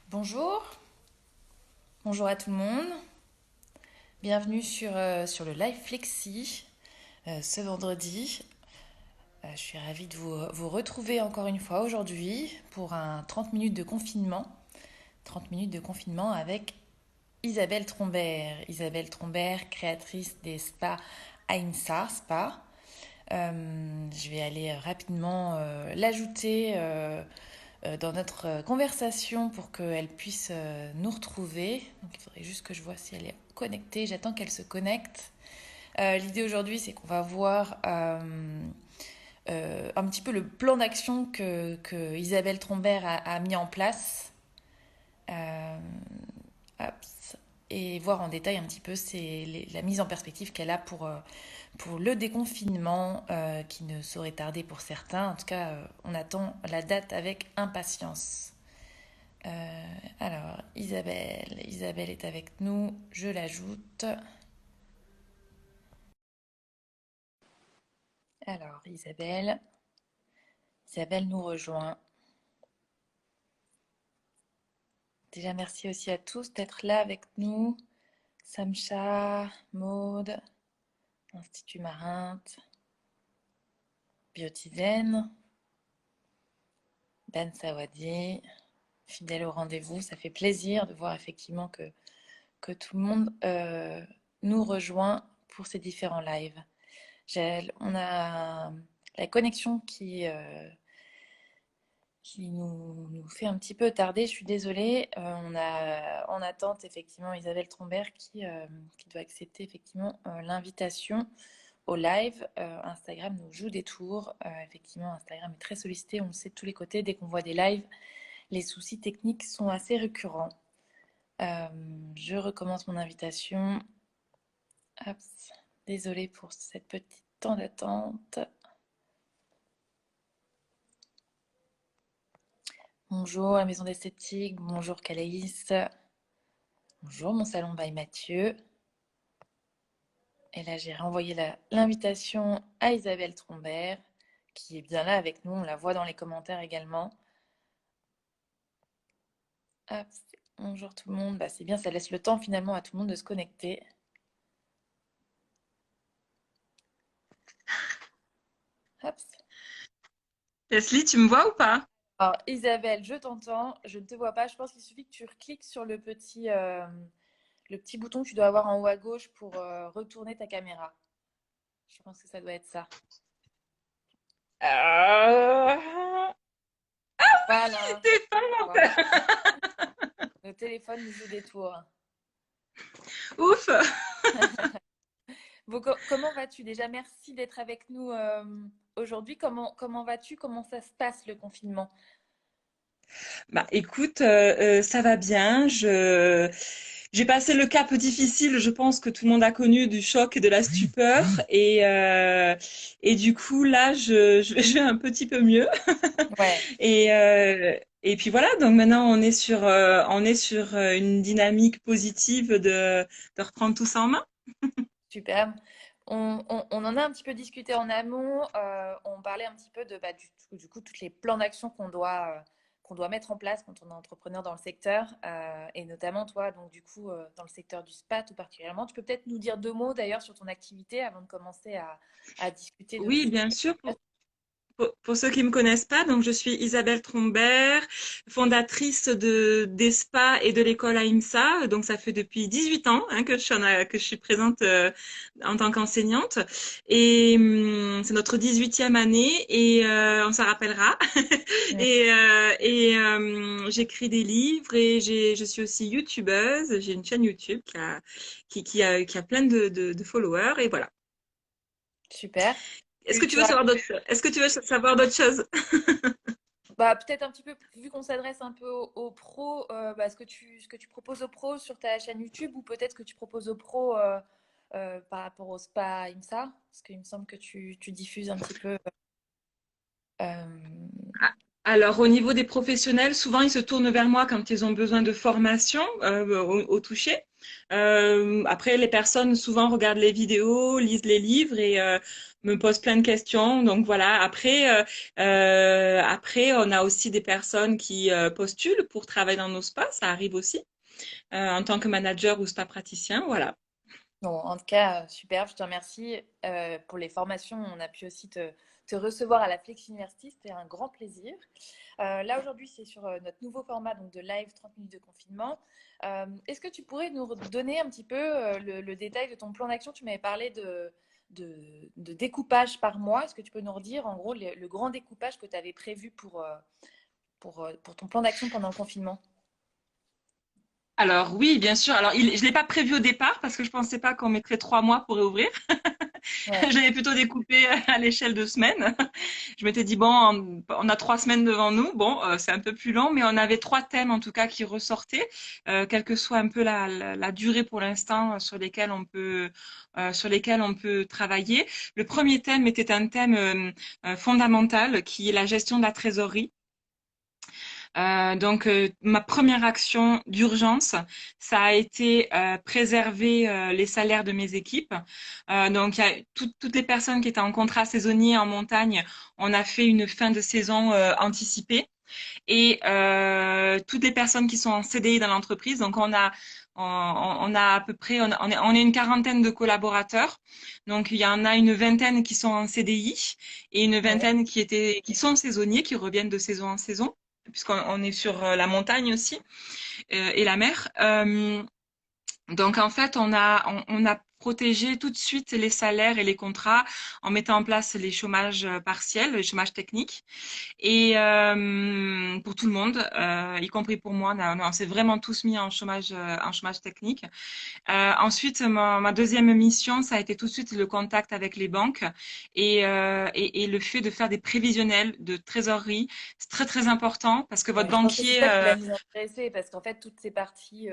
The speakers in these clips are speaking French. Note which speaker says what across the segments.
Speaker 1: Bonjour, bonjour à tout le monde. Bienvenue sur le Live Flexi ce vendredi. Je suis ravie de vous retrouver encore une fois aujourd'hui pour un 30 minutes de confinement. 30 minutes de confinement avec Isabelle Trombert. Isabelle Trombert, créatrice des spas Aïmsa Spa. Je vais aller rapidement l'ajouter dans notre conversation pour qu'elle puisse nous retrouver. Donc il faudrait juste que je vois si elle est connectée. J'attends qu'elle se connecte. L'idée aujourd'hui, c'est qu'on va voir un petit peu le plan d'action que Isabelle Trombert a mis en place. Euh, et voir en détail un petit peu la mise en perspective qu'elle a pour le déconfinement qui ne saurait tarder pour certains. En tout cas, on attend la date avec impatience. Alors, Isabelle est avec nous, je l'ajoute. Alors, Isabelle nous rejoint. Déjà, merci aussi à tous d'être là avec nous. Samcha, Maude, Institut Marinthe, Biotizen, Ben Sawadi, fidèle au rendez-vous. Ça fait plaisir de voir effectivement que tout le monde nous rejoint pour ces différents lives. On a la connexion qui nous fait un petit peu tarder, je suis désolée. On a en attente effectivement Isabelle Trombert qui doit accepter effectivement l'invitation au live. Instagram nous joue des tours. Effectivement, Instagram est très sollicité, on le sait de tous les côtés. Dès qu'on voit des lives, les soucis techniques sont assez récurrents. Je recommence mon invitation. Hop, désolée pour cette petite temps d'attente. Bonjour la maison d'esthétique, bonjour Calaïs, bonjour mon salon by Mathieu. Et là j'ai renvoyé l'invitation à Isabelle Trombert qui est bien là avec nous, on la voit dans les commentaires également. Hop, bonjour tout le monde, c'est bien, ça laisse le temps finalement à tout le monde de se connecter. Hop.
Speaker 2: Leslie, tu me vois ou pas?
Speaker 1: Alors Isabelle, je t'entends, je ne te vois pas, je pense qu'il suffit que tu cliques sur le petit bouton que tu dois avoir en haut à gauche pour retourner ta caméra. Je pense que ça doit être ça.
Speaker 2: Euh...
Speaker 1: Voilà.
Speaker 2: T'es pas
Speaker 1: Voilà.
Speaker 2: morte.
Speaker 1: Le téléphone nous joue des tours.
Speaker 2: Ouf.
Speaker 1: Bon, comment vas-tu? Déjà, merci d'être avec nous aujourd'hui. Comment vas-tu? Comment ça se passe le confinement?
Speaker 2: Bah écoute, ça va bien. J'ai passé le cap difficile, je pense que tout le monde a connu du choc et de la stupeur. Et du coup, là, je vais un petit peu mieux.
Speaker 1: Ouais,
Speaker 2: Et puis voilà, donc maintenant on est sur une dynamique positive de reprendre tout ça en main.
Speaker 1: super. On en a un petit peu discuté en amont. On parlait un petit peu du coup, toutes les plans d'action qu'on doit mettre en place quand on est entrepreneur dans le secteur. Et notamment, toi, donc du coup, dans le secteur du spa tout particulièrement. Tu peux peut-être nous dire deux mots d'ailleurs sur ton activité avant de commencer à discuter de
Speaker 2: Oui,
Speaker 1: tout.
Speaker 2: bien sûr. Pour ceux qui me connaissent pas, donc je suis Isabelle Trombert, fondatrice de d'ESPA et de l'école AIMSA. Donc ça fait depuis 18 ans que que je suis présente en tant qu'enseignante. Et c'est notre 18e année et on s'en rappellera.
Speaker 1: Mm.
Speaker 2: J'écris des livres et je suis aussi youtubeuse. J'ai une chaîne YouTube qui a plein de followers et voilà.
Speaker 1: Super.
Speaker 2: Est-ce que tu
Speaker 1: Tu
Speaker 2: veux
Speaker 1: as
Speaker 2: savoir d'autres choses? Est-ce que tu veux savoir d'autres choses?
Speaker 1: peut-être un petit peu, vu qu'on s'adresse un peu aux pros, ce que tu proposes aux pros sur ta chaîne YouTube ou peut-être ce que tu proposes aux pros par rapport au spa IMSA, parce qu'il me semble que tu diffuses un petit peu. euh,
Speaker 2: Ah, alors, au niveau des professionnels, souvent ils se tournent vers moi quand ils ont besoin de formation au toucher. Après, les personnes souvent regardent les vidéos, lisent les livres et me pose plein de questions. Donc voilà. Après, on a aussi des personnes qui postulent pour travailler dans nos spas. Ça arrive aussi en tant que manager ou spa praticien. Voilà.
Speaker 1: Bon, en tout cas, super, je te remercie pour les formations. On a pu aussi te recevoir à la Flex University, c'était un grand plaisir. Là, aujourd'hui, c'est sur notre nouveau format donc de live 30 minutes de confinement. Est-ce que tu pourrais nous donner un petit peu le détail de ton plan d'action? Tu m'avais parlé de découpage par mois. Est-ce que tu peux nous redire en gros le grand découpage que tu avais prévu pour ton plan d'action pendant le confinement?
Speaker 2: Alors oui, bien sûr. Alors je l'ai pas prévu au départ parce que je pensais pas qu'on mettrait 3 mois pour réouvrir.
Speaker 1: Ouais,
Speaker 2: Je l'avais plutôt découpé à l'échelle de semaines. Je m'étais dit bon, on a 3 semaines devant nous. Bon, c'est un peu plus long, mais on avait 3 thèmes en tout cas qui ressortaient, quelle que soit un peu la durée pour l'instant sur lesquels on peut travailler. Le premier thème était un thème fondamental qui est la gestion de la trésorerie. Donc, ma première action d'urgence, ça a été préserver les salaires de mes équipes. Donc, il y a toutes les personnes qui étaient en contrat saisonnier en montagne, on a fait une fin de saison anticipée. Et toutes les personnes qui sont en CDI dans l'entreprise, donc on a à peu près, on est une quarantaine de collaborateurs. Donc, il y en a une vingtaine qui sont en CDI et une
Speaker 1: ouais,
Speaker 2: vingtaine qui sont saisonniers, qui reviennent de saison en saison puisqu'on est sur la montagne aussi et la mer. Donc en fait, on a protégé tout de suite les salaires et les contrats en mettant en place les chômages partiels, les chômages techniques. Et pour tout le monde, y compris pour moi, on s'est vraiment tous mis en chômage technique. Ensuite, ma deuxième mission, ça a été tout de suite le contact avec les banques et le fait de faire des prévisionnels de trésorerie. C'est très très important parce que votre
Speaker 1: ouais. Je pense que c'est
Speaker 2: banquier,
Speaker 1: ça qui va nous intéresser parce qu'en fait, toutes ces parties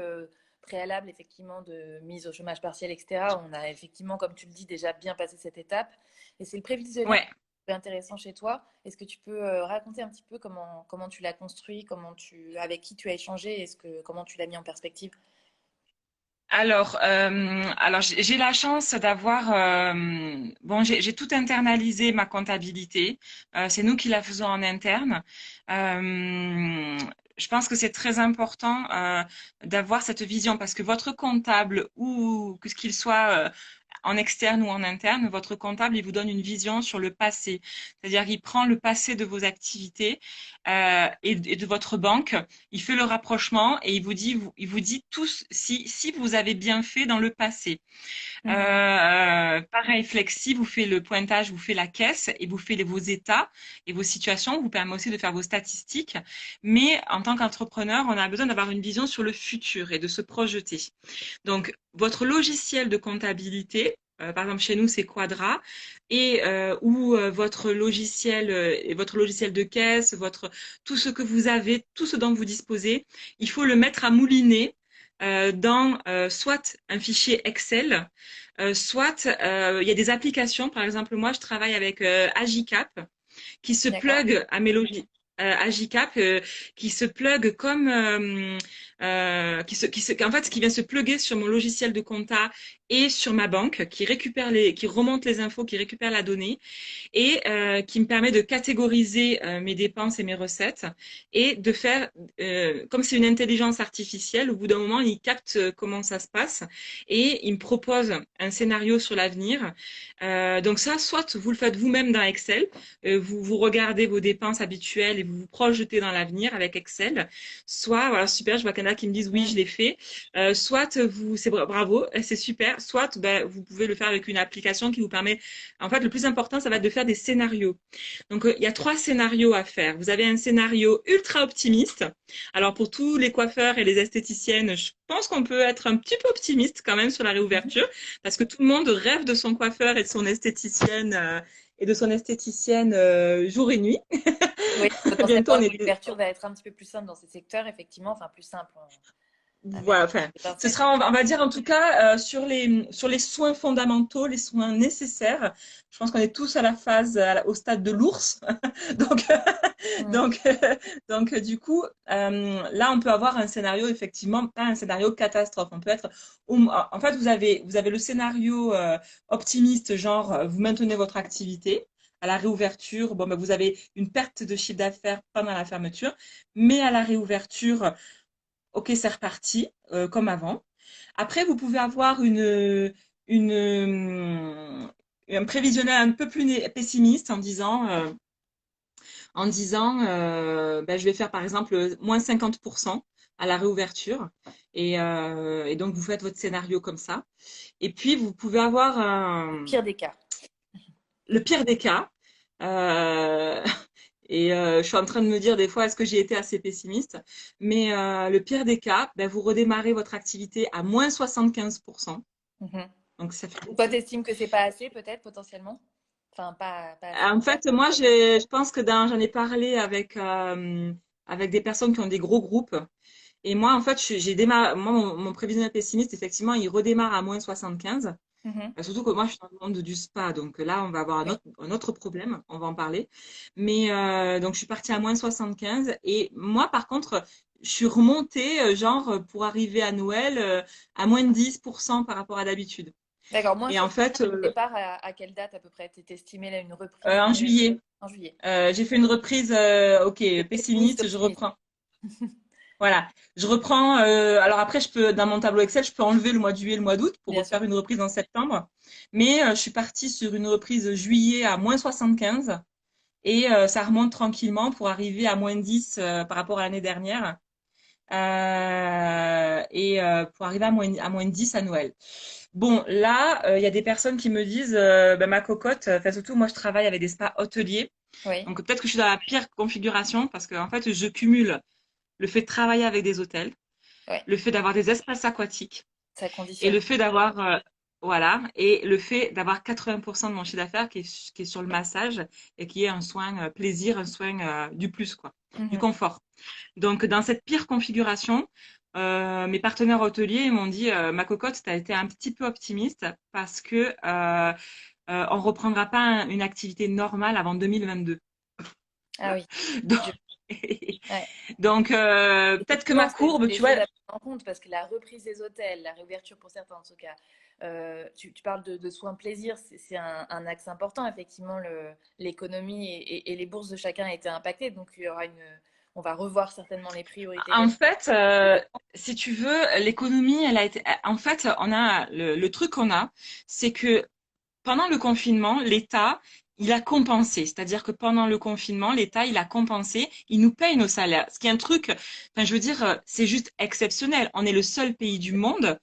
Speaker 1: préalables, effectivement, de mise au chômage partiel, etc., on a effectivement, comme tu le dis, déjà bien passé cette étape. Et c'est le prévisionnel
Speaker 2: ouais.
Speaker 1: qui est intéressant chez toi. Est-ce que tu peux raconter un petit peu comment tu l'as construit, avec qui tu as échangé, comment tu l'as mis en perspective?
Speaker 2: Alors, j'ai la chance d'avoir, bon, j'ai tout internalisé ma comptabilité. C'est nous qui la faisons en interne. Euh, je pense que c'est très important d'avoir cette vision parce que votre comptable ou que ce qu'il soit en externe ou en interne, votre comptable, il vous donne une vision sur le passé. C'est-à-dire qu'il prend le passé de vos activités et de votre banque, il fait le rapprochement et il vous dit tous si vous avez bien fait dans le passé.
Speaker 1: Mhm.
Speaker 2: Pareil, Flexi vous fait le pointage, vous fait la caisse et vous fait vos états et vos situations, vous permet aussi de faire vos statistiques. Mais en tant qu'entrepreneur, on a besoin d'avoir une vision sur le futur et de se projeter. Donc, votre logiciel de comptabilité, par exemple chez nous c'est Quadra, et ou votre logiciel de caisse, tout ce que vous avez, tout ce dont vous disposez, il faut le mettre à mouliner dans soit un fichier Excel, soit il y a des applications. Par exemple, moi je travaille avec Agicap qui se
Speaker 1: D'accord.
Speaker 2: plug à Mélodie. Agicap qui se plug comme en fait qui vient se plugger sur mon logiciel de compta et sur ma banque qui remonte les infos, qui récupère la donnée et qui me permet de catégoriser mes dépenses et mes recettes et de faire, comme c'est une intelligence artificielle, au bout d'un moment, il capte comment ça se passe et il me propose un scénario sur l'avenir. Donc ça, soit vous le faites vous-même dans Excel, vous regardez vos dépenses habituelles et vous vous projetez dans l'avenir avec Excel, soit, voilà, super, je vois qu'il y en a qui me disent oui, je l'ai fait, soit c'est bravo, c'est super, soit ben, vous pouvez le faire avec une application qui vous permet en fait, le plus important, ça va être de faire des scénarios. Donc, il y a 3 scénarios à faire. Vous avez un scénario ultra optimiste. Alors, pour tous les coiffeurs et les esthéticiennes, je pense qu'on peut être un petit peu optimiste quand même sur la
Speaker 1: Mhm.
Speaker 2: réouverture, parce que tout le monde rêve de son coiffeur et de son esthéticienne jour et nuit.
Speaker 1: Oui,
Speaker 2: Bientôt,
Speaker 1: potentiellement,
Speaker 2: on est.
Speaker 1: l'ouverture va être un petit peu plus simple dans ces secteurs, effectivement, enfin plus simple. Ah, mais
Speaker 2: voilà, enfin,
Speaker 1: c'est un
Speaker 2: ce
Speaker 1: sacré.
Speaker 2: sera, on va dire en tout cas, sur les soins fondamentaux, les soins nécessaires. Je pense qu'on est tous à la phase, au stade de l'ours. Donc,
Speaker 1: Mm.
Speaker 2: donc, du coup, là, on peut avoir un scénario, effectivement, pas un scénario catastrophe. On peut être, en fait, vous avez le scénario optimiste, genre, vous maintenez votre activité. À la réouverture, bon, ben, vous avez une perte de chiffre d'affaires pendant la fermeture, mais à la réouverture, ok, c'est reparti, comme avant. Après, vous pouvez avoir un prévisionnel un peu plus pessimiste en disant ben, je vais faire par exemple moins 50% à la réouverture. Et donc, vous faites votre scénario comme ça. Et puis, vous pouvez avoir
Speaker 1: Pire des cas.
Speaker 2: le pire des cas. Euh, je suis en train de me dire des fois, est-ce que j'ai été assez pessimiste? Mais le pire des cas, ben, vous redémarrez votre activité à moins 75%.
Speaker 1: Mhm.
Speaker 2: Donc, ça fait
Speaker 1: Toi,
Speaker 2: beaucoup.
Speaker 1: t'estimes que c'est pas assez, peut-être, potentiellement? Enfin, pas assez
Speaker 2: En
Speaker 1: cher.
Speaker 2: fait, moi, je pense que j'en ai parlé avec des personnes qui ont des gros groupes. Et moi, en fait, j'ai démarré, moi, mon prévisionnel pessimiste, effectivement, il redémarre à moins 75.
Speaker 1: Mhm.
Speaker 2: Surtout que moi, je suis dans le monde du spa. Donc là, on va avoir
Speaker 1: Oui.
Speaker 2: un autre problème. On va en parler. Mais donc, je suis partie à moins 75. Et moi, par contre, je suis remontée, genre, pour arriver à Noël, à moins de 10% par rapport à d'habitude.
Speaker 1: D'accord. Moins
Speaker 2: Et en
Speaker 1: 60
Speaker 2: fait,
Speaker 1: départ à quelle date à peu près? T'es estimé là une reprise
Speaker 2: en juillet,
Speaker 1: en juillet.
Speaker 2: j'ai fait une reprise, ok,
Speaker 1: De pessimiste
Speaker 2: pessimiste, je
Speaker 1: optimiste.
Speaker 2: reprends. Voilà, je reprends. Alors après, je peux dans mon tableau Excel, je peux enlever le mois de juillet, le mois d'août pour
Speaker 1: Bien sûr.
Speaker 2: refaire une reprise en septembre. Mais je suis partie sur une reprise juillet à moins 75 et ça remonte tranquillement pour arriver à moins 10 par rapport à l'année dernière pour arriver à moins 10 à Noël. Bon, là, il y a des personnes qui me disent, bah, ma cocotte, enfin surtout moi je travaille avec des spas hôteliers,
Speaker 1: Oui.
Speaker 2: donc peut-être que je suis dans la pire configuration parce que en fait je cumule le fait de travailler avec des hôtels,
Speaker 1: Ouais.
Speaker 2: le fait d'avoir des espaces aquatiques
Speaker 1: Ça
Speaker 2: et
Speaker 1: conditionne.
Speaker 2: le fait d'avoir voilà et le fait d'avoir 80% de mon chiffre d'affaires qui est sur le massage et qui est un soin plaisir, un soin du plus quoi, du
Speaker 1: Mhm.
Speaker 2: confort. Donc dans cette pire configuration, mes partenaires hôteliers m'ont dit ma cocotte, tu as été un petit peu optimiste parce que on reprendra pas une activité normale avant 2022.
Speaker 1: Ah oui.
Speaker 2: Donc,
Speaker 1: Je- ouais.
Speaker 2: donc peut-être que ma
Speaker 1: Effectivement, c'est
Speaker 2: courbe,
Speaker 1: des
Speaker 2: tu vois,
Speaker 1: choses à prendre en compte parce que la reprise des hôtels, la réouverture pour certains en tout cas, tu parles de soins plaisir, c'est un axe important. Effectivement, l'économie et les bourses de chacun étaient impactées, donc il y aura on va revoir certainement les priorités
Speaker 2: en
Speaker 1: là-dessus.
Speaker 2: fait, si tu veux, l'économie, elle a été. En fait, on a le truc qu'on a, c'est que pendant le confinement, l'État, il a compensé. C'est-à-dire que pendant le confinement, l'État, il a compensé, il nous paye nos salaires. Ce qui est un truc, enfin, je veux dire, c'est juste exceptionnel. On est le seul pays du monde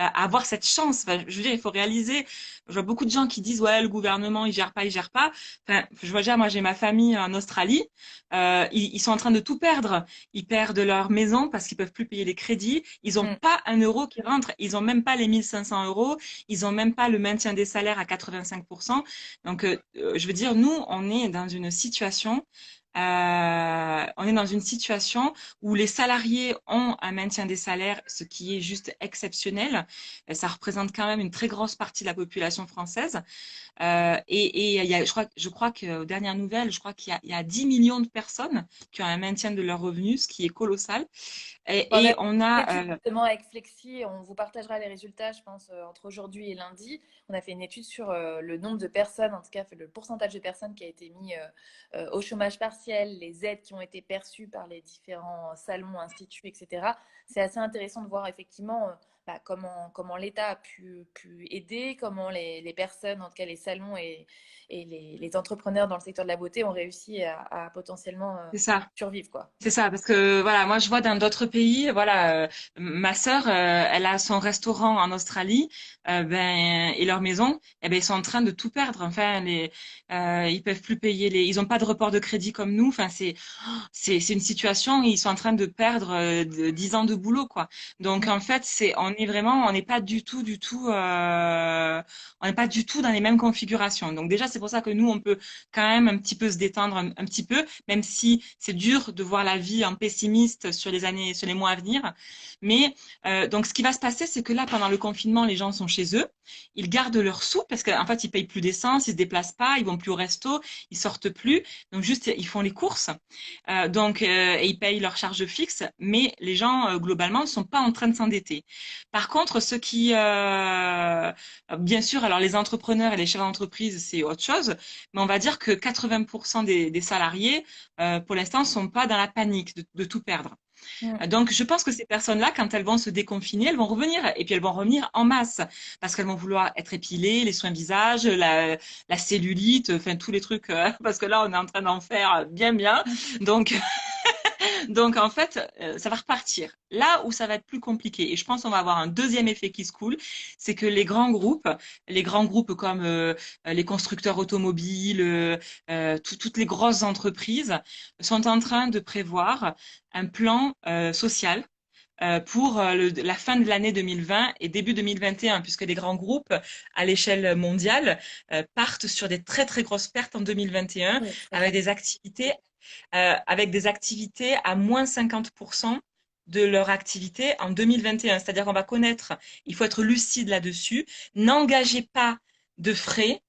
Speaker 2: à avoir cette chance. Enfin, je veux dire, il faut réaliser. Je vois beaucoup de gens qui disent ouais, le gouvernement il gère pas, il gère pas. Enfin, je vois déjà, moi j'ai ma famille en Australie, ils sont en train de tout perdre. Ils perdent leur maison parce qu'ils peuvent plus payer les crédits. Ils ont
Speaker 1: Mm.
Speaker 2: pas un euro qui rentre. Ils ont même pas les 1500 euros. Ils ont même pas le maintien des salaires à 85%. Donc, je veux dire, nous, on est dans une situation où les salariés ont un maintien des salaires, ce qui est juste exceptionnel. Ça représente quand même une très grosse partie de la population française. Je crois qu'aux dernières nouvelles, je crois il y a 10 millions de personnes qui ont un maintien de leurs revenus, ce qui est colossal.
Speaker 1: On a
Speaker 2: Et on
Speaker 1: une
Speaker 2: a,
Speaker 1: étude justement avec Flexi, on vous partagera les résultats, je pense, entre aujourd'hui et lundi. On a fait une étude sur le nombre de personnes, en tout cas le pourcentage de personnes qui a été mis au chômage partiel, les aides qui ont été perçues par les différents salons, instituts, etc. C'est assez intéressant de voir effectivement bah, comment l'État a pu aider, comment les personnes, en tout cas les salons et les entrepreneurs dans le secteur de la beauté ont réussi à potentiellement
Speaker 2: c'est ça.
Speaker 1: survivre, quoi.
Speaker 2: C'est ça, parce que voilà, moi je vois dans d'autres pays, voilà, ma sœur, elle a son restaurant en Australie, ben et leur maison, eh ben ils sont en train de tout perdre. Enfin, ils peuvent plus payer ils ont pas de report de crédit comme nous. Enfin, c'est une situation où ils sont en train de perdre 10 ans de boulot, quoi. Donc en fait, on est vraiment, on n'est pas du tout, on n'est pas du tout dans les mêmes configurations. Donc déjà, c'est pour ça que nous, on peut quand même un petit peu se détendre un petit peu, même si c'est dur de voir la vie en pessimiste sur les années, sur les mois à venir. Mais donc, ce qui va se passer, c'est que là, pendant le confinement, les gens sont chez eux, ils gardent leurs sous parce qu'en fait, ils payent plus d'essence, ils se déplacent pas, ils vont plus au resto, ils sortent plus, donc juste ils font les courses, et ils payent leurs charges fixes, mais les gens globalement ne sont pas en train de s'endetter. Par contre, ceux qui, bien sûr, alors les entrepreneurs et les chefs d'entreprise, c'est autre chose, mais on va dire que 80% des salariés, pour l'instant, sont pas dans la panique de tout perdre.
Speaker 1: Mm.
Speaker 2: Donc, je pense que ces personnes-là, quand elles vont se déconfiner, elles vont revenir. Et puis, elles vont revenir en masse. Parce qu'elles vont vouloir être épilées, les soins visage, la cellulite, enfin, tous les trucs. Parce que là, on est en train d'en faire bien, bien. Donc, donc, en fait, ça va repartir. Là où ça va être plus compliqué, et je pense qu'on va avoir un deuxième effet qui se coule, c'est que les grands groupes comme les constructeurs automobiles, toutes les grosses entreprises sont en train de prévoir un plan social pour la fin de l'année 2020 et début 2021, puisque les grands groupes à l'échelle mondiale partent sur des très très grosses pertes en 2021
Speaker 1: Oui, tout à
Speaker 2: avec
Speaker 1: fait.
Speaker 2: des activités à moins 50% de leur activité en 2021. C'est-à-dire qu'on va connaître, il faut être lucide là-dessus, n'engagez pas de frais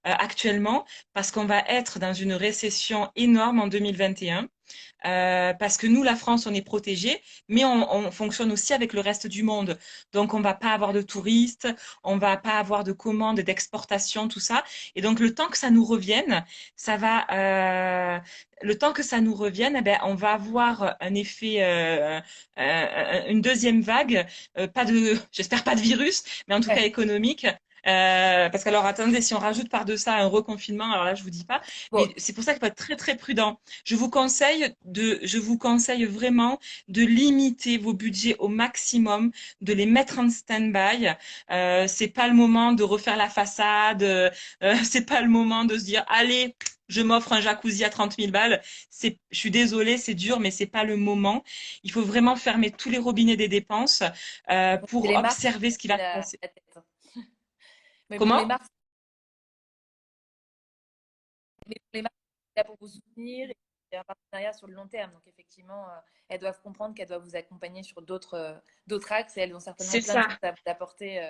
Speaker 2: actuellement parce qu'on va être dans une récession énorme en 2021. Parce que nous, la France, on est protégé, mais on fonctionne aussi avec le reste du monde. Donc, on va pas avoir de touristes, on va pas avoir de commandes, d'exportation, tout ça. Et donc, le temps que ça nous revienne, ça va, le temps que ça nous revienne, eh ben, on va avoir un effet, une deuxième vague, pas de, j'espère pas de virus, mais en tout cas
Speaker 1: Ouais.
Speaker 2: économique. Parce que alors attendez, si on rajoute par de ça un reconfinement, alors là je vous dis pas,
Speaker 1: Bon,
Speaker 2: mais c'est pour ça qu'il faut être très très prudent. Je vous conseille vraiment de limiter vos budgets au maximum, de les mettre en stand-by. C'est pas le moment de refaire la façade, c'est pas le moment de se dire allez, je m'offre un jacuzzi à 30 000 balles. Je suis désolée, c'est dur, mais c'est pas le moment. Il faut vraiment fermer tous les robinets des dépenses
Speaker 1: c'est
Speaker 2: pour
Speaker 1: les marques
Speaker 2: observer ce qui
Speaker 1: qui
Speaker 2: va se passer.
Speaker 1: la tête. Mais bon,
Speaker 2: Comment?
Speaker 1: les marques sont là pour vous soutenir et c'est un partenariat sur le long terme. Donc, effectivement, elles doivent comprendre qu'elles doivent vous accompagner sur d'autres axes et elles ont certainement
Speaker 2: C'est
Speaker 1: plein de
Speaker 2: ça.
Speaker 1: choses à vous apporter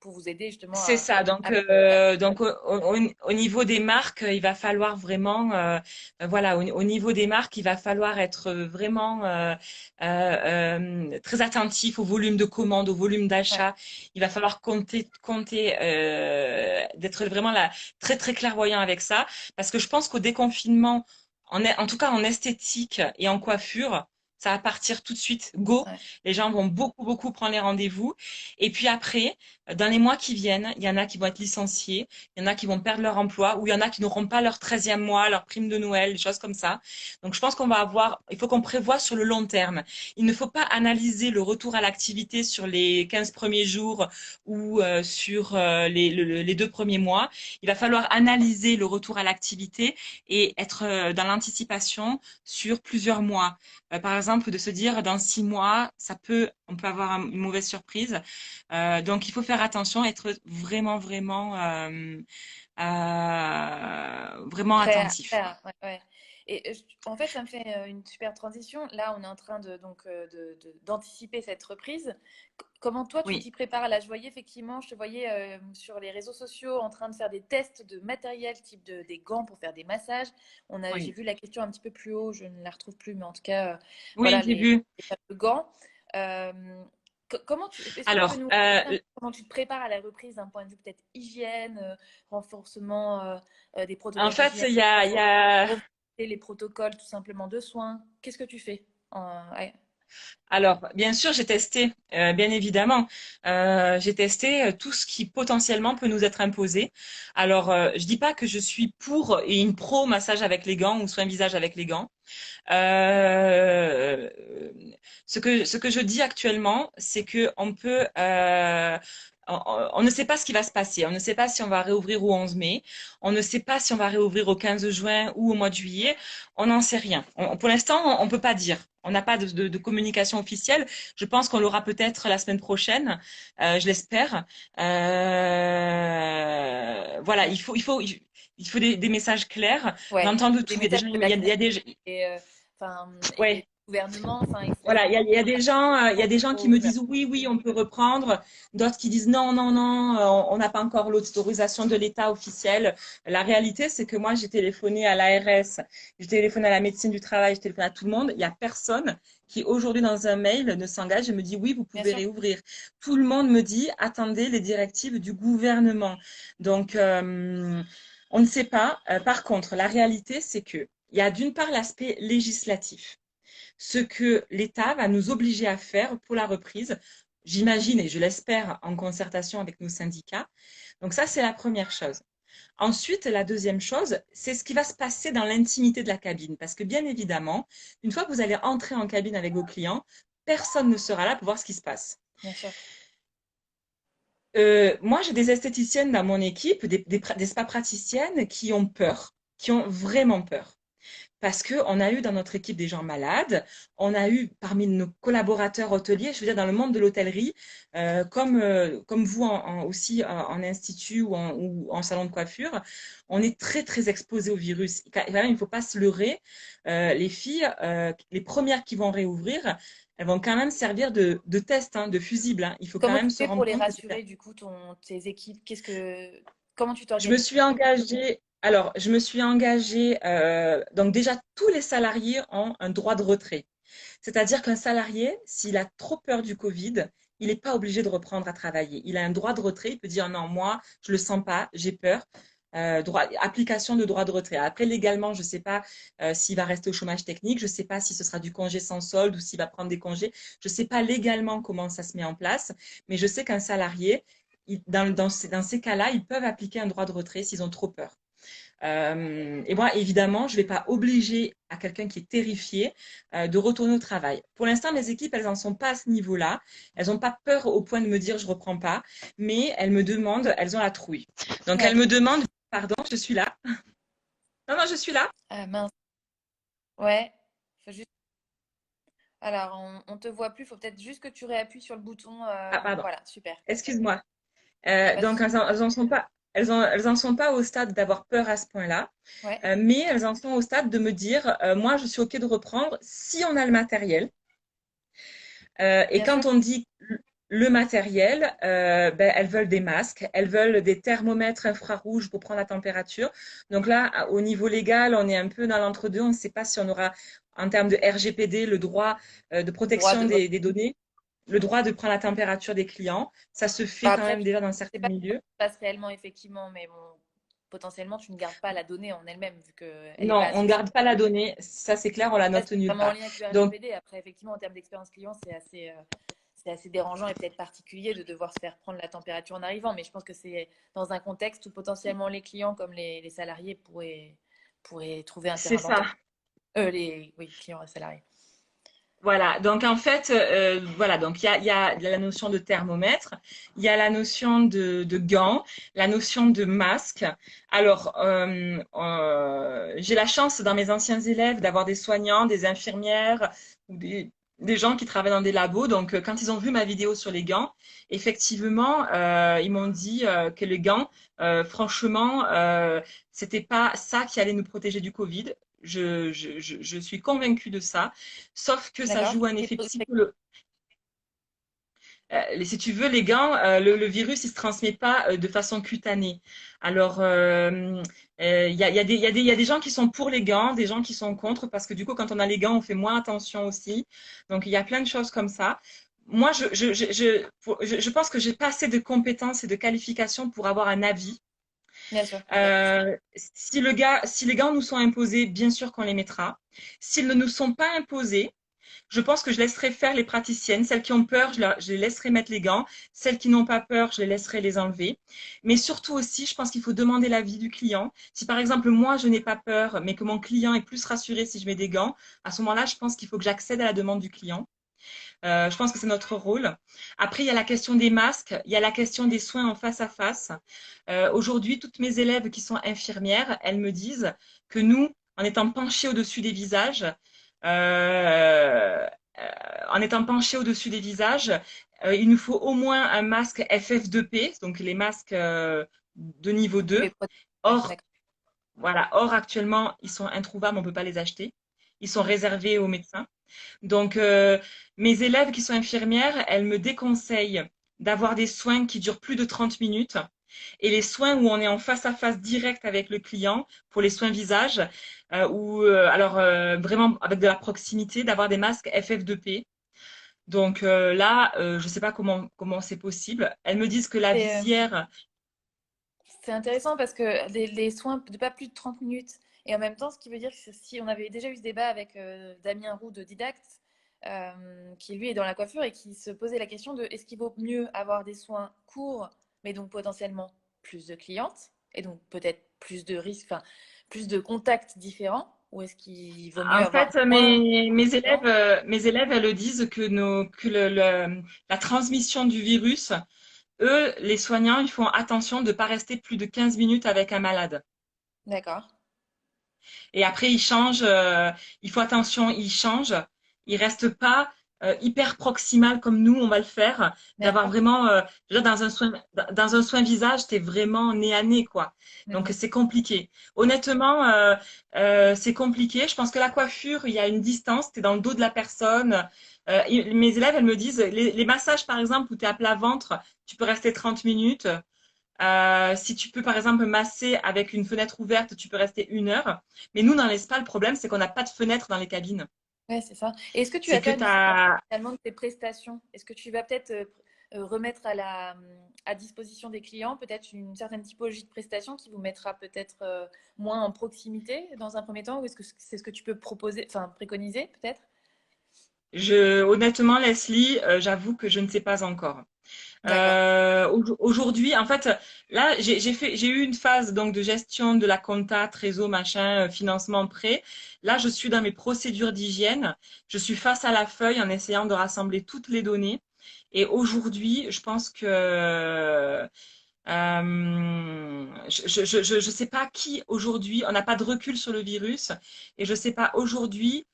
Speaker 1: pour vous aider justement
Speaker 2: C'est ça.
Speaker 1: à faire.
Speaker 2: Donc au niveau des marques, il va falloir vraiment, voilà, au niveau des marques, il va falloir être vraiment très attentif au volume de commandes, au volume
Speaker 1: Ouais,
Speaker 2: d'achat. Il va falloir compter, d'être vraiment là, très très clairvoyant avec ça, parce que je pense qu'au déconfinement, en tout cas en esthétique et en coiffure. Ça va partir tout de suite, go.
Speaker 1: ouais.
Speaker 2: Les gens vont beaucoup, beaucoup prendre les rendez-vous. Et puis après, dans les mois qui viennent, il y en a qui vont être licenciés, il y en a qui vont perdre leur emploi, ou il y en a qui n'auront pas leur 13e mois, leur prime de Noël, des choses comme ça. Donc je pense qu'on va avoir, il faut qu'on prévoie sur le long terme. Il ne faut pas analyser le retour à l'activité sur les 15 premiers jours ou sur les 2 premiers mois. Il va falloir analyser le retour à l'activité et être dans l'anticipation sur plusieurs mois. Par exemple, de se dire dans 6 mois, on peut avoir une mauvaise surprise. Donc, il faut faire attention, être vraiment, vraiment, vraiment attentif.
Speaker 1: Ouais, ouais. Et en fait, ça me fait une super transition. Là, on est en train d'anticiper cette reprise. Comment toi, tu
Speaker 2: Oui,
Speaker 1: t'y prépares? Là, je voyais effectivement, je te voyais sur les réseaux sociaux en train de faire des tests de matériel, type des gants pour faire des massages. J'ai
Speaker 2: oui,
Speaker 1: vu la question un petit peu plus haut, je ne la retrouve plus, mais en tout cas,
Speaker 2: oui,
Speaker 1: voilà,
Speaker 2: j'ai vu.
Speaker 1: les fameux gants. Euh, est-ce que tu peux
Speaker 2: Alors,
Speaker 1: nous raconter comment tu te prépares à la reprise d'un point de vue peut-être hygiène, renforcement des
Speaker 2: en
Speaker 1: protocoles
Speaker 2: fait,
Speaker 1: d'hygiène,
Speaker 2: il y a,
Speaker 1: revisiter les protocoles tout simplement de soins? Qu'est-ce que tu fais? Ouais.
Speaker 2: Alors, bien sûr, j'ai testé, bien évidemment. J'ai testé tout ce qui potentiellement peut nous être imposé. Alors, je dis pas que je suis pour et une pro massage avec les gants ou soin visage avec les gants. Euh, ce que je dis actuellement, c'est que on ne sait pas ce qui va se passer. On ne sait pas si on va réouvrir au 11 mai. On ne sait pas si on va réouvrir au 15 juin ou au mois de juillet. On n'en sait rien. Pour l'instant, on peut pas dire. On n'a pas de communication officielle. Je pense qu'on l'aura peut-être la semaine prochaine. Je l'espère. Voilà, il faut des messages clairs.
Speaker 1: Ouais,
Speaker 2: J'entends de
Speaker 1: des
Speaker 2: tout. Il y a des
Speaker 1: messages
Speaker 2: gens,
Speaker 1: de
Speaker 2: il y a, il y a des,
Speaker 1: et, enfin, et
Speaker 2: ouais.
Speaker 1: les gouvernements, enfin,
Speaker 2: Voilà, il y a des gens, il y a des gens qui me
Speaker 1: ouvert.
Speaker 2: disent oui, oui, on peut reprendre. D'autres qui disent non, non, non, on n'a pas encore l'autorisation de l'État officielle. La réalité, c'est que moi, j'ai téléphoné à l'ARS, j'ai téléphoné à la médecine du travail, j'ai téléphoné à tout le monde. Il n'y a personne qui aujourd'hui dans un mail ne s'engage et me dit oui, vous
Speaker 1: Bien
Speaker 2: pouvez
Speaker 1: sûr.
Speaker 2: réouvrir. Tout le monde me dit attendez les directives du gouvernement. Donc, on ne sait pas. Par contre, la réalité, c'est que il y a d'une part l'aspect législatif, ce que l'État va nous obliger à faire pour la reprise, j'imagine et je l'espère en concertation avec nos syndicats. Donc ça, c'est la première chose. Ensuite, la deuxième chose, c'est ce qui va se passer dans l'intimité de la cabine. Parce que bien évidemment, une fois que vous allez entrer en cabine avec vos clients, personne ne sera là pour voir ce qui se passe.
Speaker 1: Bien sûr.
Speaker 2: Moi, j'ai des esthéticiennes dans mon équipe, des spa praticiennes qui ont peur, qui ont vraiment peur. Parce qu'on a eu dans notre équipe des gens malades, on a eu parmi nos collaborateurs hôteliers, je veux dire dans le monde de l'hôtellerie, comme vous aussi en institut ou en salon de coiffure, on est très très exposé au virus. Quand même, il ne faut pas se leurrer. Les filles, les premières qui vont réouvrir, elles vont quand même servir de test, hein, de fusible, hein. Il faut quand
Speaker 1: Comment tu
Speaker 2: même se
Speaker 1: fais pour
Speaker 2: rendre
Speaker 1: les
Speaker 2: compte que
Speaker 1: rassurer, du coup, tes équipes? Comment tu
Speaker 2: je me
Speaker 1: t'organises?
Speaker 2: suis engagée. Alors, je me suis engagée. Donc déjà, tous les salariés ont un droit de retrait. C'est-à-dire qu'un salarié, s'il a trop peur du Covid, il n'est pas obligé de reprendre à travailler. Il a un droit de retrait. Il peut dire non, moi, je le sens pas, j'ai peur. Application de droit de retrait. Après, légalement, je ne sais pas s'il va rester au chômage technique, je ne sais pas si ce sera du congé sans solde ou s'il va prendre des congés. Je ne sais pas légalement comment ça se met en place, mais je sais qu'un salarié, dans ces cas-là, ils peuvent appliquer un droit de retrait s'ils ont trop peur. Et moi, évidemment, je ne vais pas obliger à quelqu'un qui est terrifié de retourner au travail. Pour l'instant, mes équipes, elles n'en sont pas à ce niveau-là. Elles n'ont pas peur au point de me dire je ne reprends pas, mais elles me demandent, elles ont la trouille. Donc, elles
Speaker 1: Ouais.
Speaker 2: me demandent, pardon, je suis là. Non, non, je suis là.
Speaker 1: Ah mince. Ouais. Faut juste... Alors, on te voit plus. Faut peut-être juste que tu réappuies sur le bouton.
Speaker 2: Ah, pardon.
Speaker 1: Voilà, super.
Speaker 2: Excuse-moi.
Speaker 1: Pas de
Speaker 2: Donc,
Speaker 1: souci.
Speaker 2: elles en sont pas. Elles en sont pas au stade d'avoir peur à ce point-là,
Speaker 1: Ouais.
Speaker 2: mais elles en sont au stade de me dire, moi, je suis OK de reprendre si on a le matériel. Et
Speaker 1: Bien sûr.
Speaker 2: quand on dit le matériel, ben, elles veulent des masques, elles veulent des thermomètres infrarouges pour prendre la température. Donc là, au niveau légal, on est un peu dans l'entre-deux. On ne sait pas si on aura, en termes de RGPD, le droit de
Speaker 1: Droit
Speaker 2: protection
Speaker 1: de...
Speaker 2: des données, le droit de prendre la température des clients. Ça se fait
Speaker 1: Bah,
Speaker 2: quand
Speaker 1: après,
Speaker 2: même déjà dans
Speaker 1: je sais
Speaker 2: certains
Speaker 1: pas ce qui
Speaker 2: milieux.
Speaker 1: se passe réellement, effectivement, mais bon, potentiellement, tu ne gardes pas la donnée en elle-même, vu qu'elle n'est pas
Speaker 2: Non, on ne
Speaker 1: associée.
Speaker 2: garde pas la donnée. Ça, c'est clair, on la
Speaker 1: Ça,
Speaker 2: note
Speaker 1: c'est
Speaker 2: nulle
Speaker 1: vraiment en
Speaker 2: part.
Speaker 1: lien avec le
Speaker 2: Donc,
Speaker 1: RGPD. Après, effectivement, en termes d'expérience client, c'est assez dérangeant et peut-être particulier de devoir se faire prendre la température en arrivant. Mais je pense que c'est dans un contexte où potentiellement les clients comme les salariés pourraient trouver un
Speaker 2: c'est
Speaker 1: terrain
Speaker 2: ça.
Speaker 1: d'entente. Oui, clients et salariés.
Speaker 2: Voilà, donc en fait, voilà, donc il y a la notion de thermomètre, il y a la notion de gants, la notion de masque. Alors, j'ai la chance dans mes anciens élèves d'avoir des soignants, des infirmières ou des gens qui travaillent dans des labos. Donc, quand ils ont vu ma vidéo sur les gants, effectivement, ils m'ont dit que les gants, franchement, c'était pas ça qui allait nous protéger du Covid. Je suis convaincue de ça. Sauf que ça
Speaker 1: D'accord.
Speaker 2: joue un effet psychologique. Si tu veux, les gants, le virus, il se transmet pas de façon cutanée. Alors, il y a des gens qui sont pour les gants, des gens qui sont contre, parce que du coup, quand on a les gants, on fait moins attention aussi. Donc, il y a plein de choses comme ça. Moi, je pense que j'ai pas assez de compétences et de qualifications pour avoir un avis.
Speaker 1: Bien sûr, ouais.
Speaker 2: Si les gants nous sont imposés, bien sûr qu'on les mettra. S'ils ne nous sont pas imposés, je pense que je laisserai faire les praticiennes. Celles qui ont peur, je les laisserai mettre les gants. Celles qui n'ont pas peur, je les laisserai les enlever. Mais surtout aussi, je pense qu'il faut demander l'avis du client. Si par exemple, moi, je n'ai pas peur, mais que mon client est plus rassuré si je mets des gants, à ce moment-là, je pense qu'il faut que j'accède à la demande du client. Je pense que c'est notre rôle. Après, il y a la question des masques, il y a la question des soins en face à face. Aujourd'hui, toutes mes élèves qui sont infirmières, elles me disent que nous, en étant penchés au-dessus des visages, euh, en étant penchés au-dessus des visages, il nous faut au moins un masque FF2P, donc les masques de niveau
Speaker 1: Pour
Speaker 2: 2.
Speaker 1: les protéger. Ouais,
Speaker 2: Or,
Speaker 1: d'accord.
Speaker 2: voilà, or actuellement, ils sont introuvables, on ne peut pas les acheter. Ils sont réservés aux médecins. Donc, mes élèves qui sont infirmières, elles me déconseillent d'avoir des soins qui durent plus de 30 minutes et les soins où on est en face à face direct avec le client pour les soins visage ou alors vraiment avec de la proximité, d'avoir des masques FF2P. Donc là, je ne sais pas comment c'est possible. Elles me disent que la
Speaker 1: C'est
Speaker 2: visière,
Speaker 1: c'est intéressant parce que les soins de pas plus de 30 minutes. Et en même temps, ce qui veut dire que si on avait déjà eu ce débat avec Damien Roux de Didacte, qui lui est dans la coiffure et qui se posait la question de est-ce qu'il vaut mieux avoir des soins courts, mais donc potentiellement plus de clientes, et donc peut-être plus de risques, enfin plus de contacts différents, ou est-ce qu'il vaut mieux
Speaker 2: en
Speaker 1: avoir
Speaker 2: fait,
Speaker 1: moins de
Speaker 2: mes élèves, elles le disent que, la transmission du virus, eux, les soignants, ils font attention de ne pas rester plus de 15 minutes avec un malade.
Speaker 1: D'accord,
Speaker 2: Et après, ils changent, il faut attention, ils changent. Ils restent pas hyper proximal comme nous, on va le faire, d'avoir
Speaker 1: d'accord.
Speaker 2: vraiment, je veux dire, dans un soin visage, t'es vraiment nez à nez, quoi. Donc,
Speaker 1: Mhm.
Speaker 2: c'est compliqué. Honnêtement, c'est compliqué. Je pense que la coiffure, il y a une distance, t'es dans le dos de la personne. Mes élèves, elles me disent, les massages, par exemple, où t'es à plat ventre, tu peux rester 30 minutes. Si tu peux, par exemple, masser avec une fenêtre ouverte, tu peux rester 1 heure. Mais nous, dans les spas, le problème, c'est qu'on n'a pas de fenêtre dans les cabines.
Speaker 1: Ouais, c'est ça. Et est-ce que tu
Speaker 2: C'est
Speaker 1: as
Speaker 2: que
Speaker 1: ça
Speaker 2: tu
Speaker 1: différent
Speaker 2: as...
Speaker 1: finalement de tes prestations? Est-ce que tu vas peut-être remettre à disposition des clients peut-être une certaine typologie de prestations qui vous mettra peut-être moins en proximité dans un premier temps? Ou est-ce que c'est ce que tu peux proposer, enfin préconiser peut-être?
Speaker 2: Honnêtement, Leslie, j'avoue que je ne sais pas encore.
Speaker 1: D'accord.
Speaker 2: Aujourd'hui, en fait, là, j'ai eu une phase donc de gestion de la compta, trésor, machin, financement, prêt. Là, je suis dans mes procédures d'hygiène. Je suis face à la feuille en essayant de rassembler toutes les données. Et aujourd'hui, je pense que je sais pas qui aujourd'hui, on n'a pas de recul sur le virus, et je sais pas aujourd'hui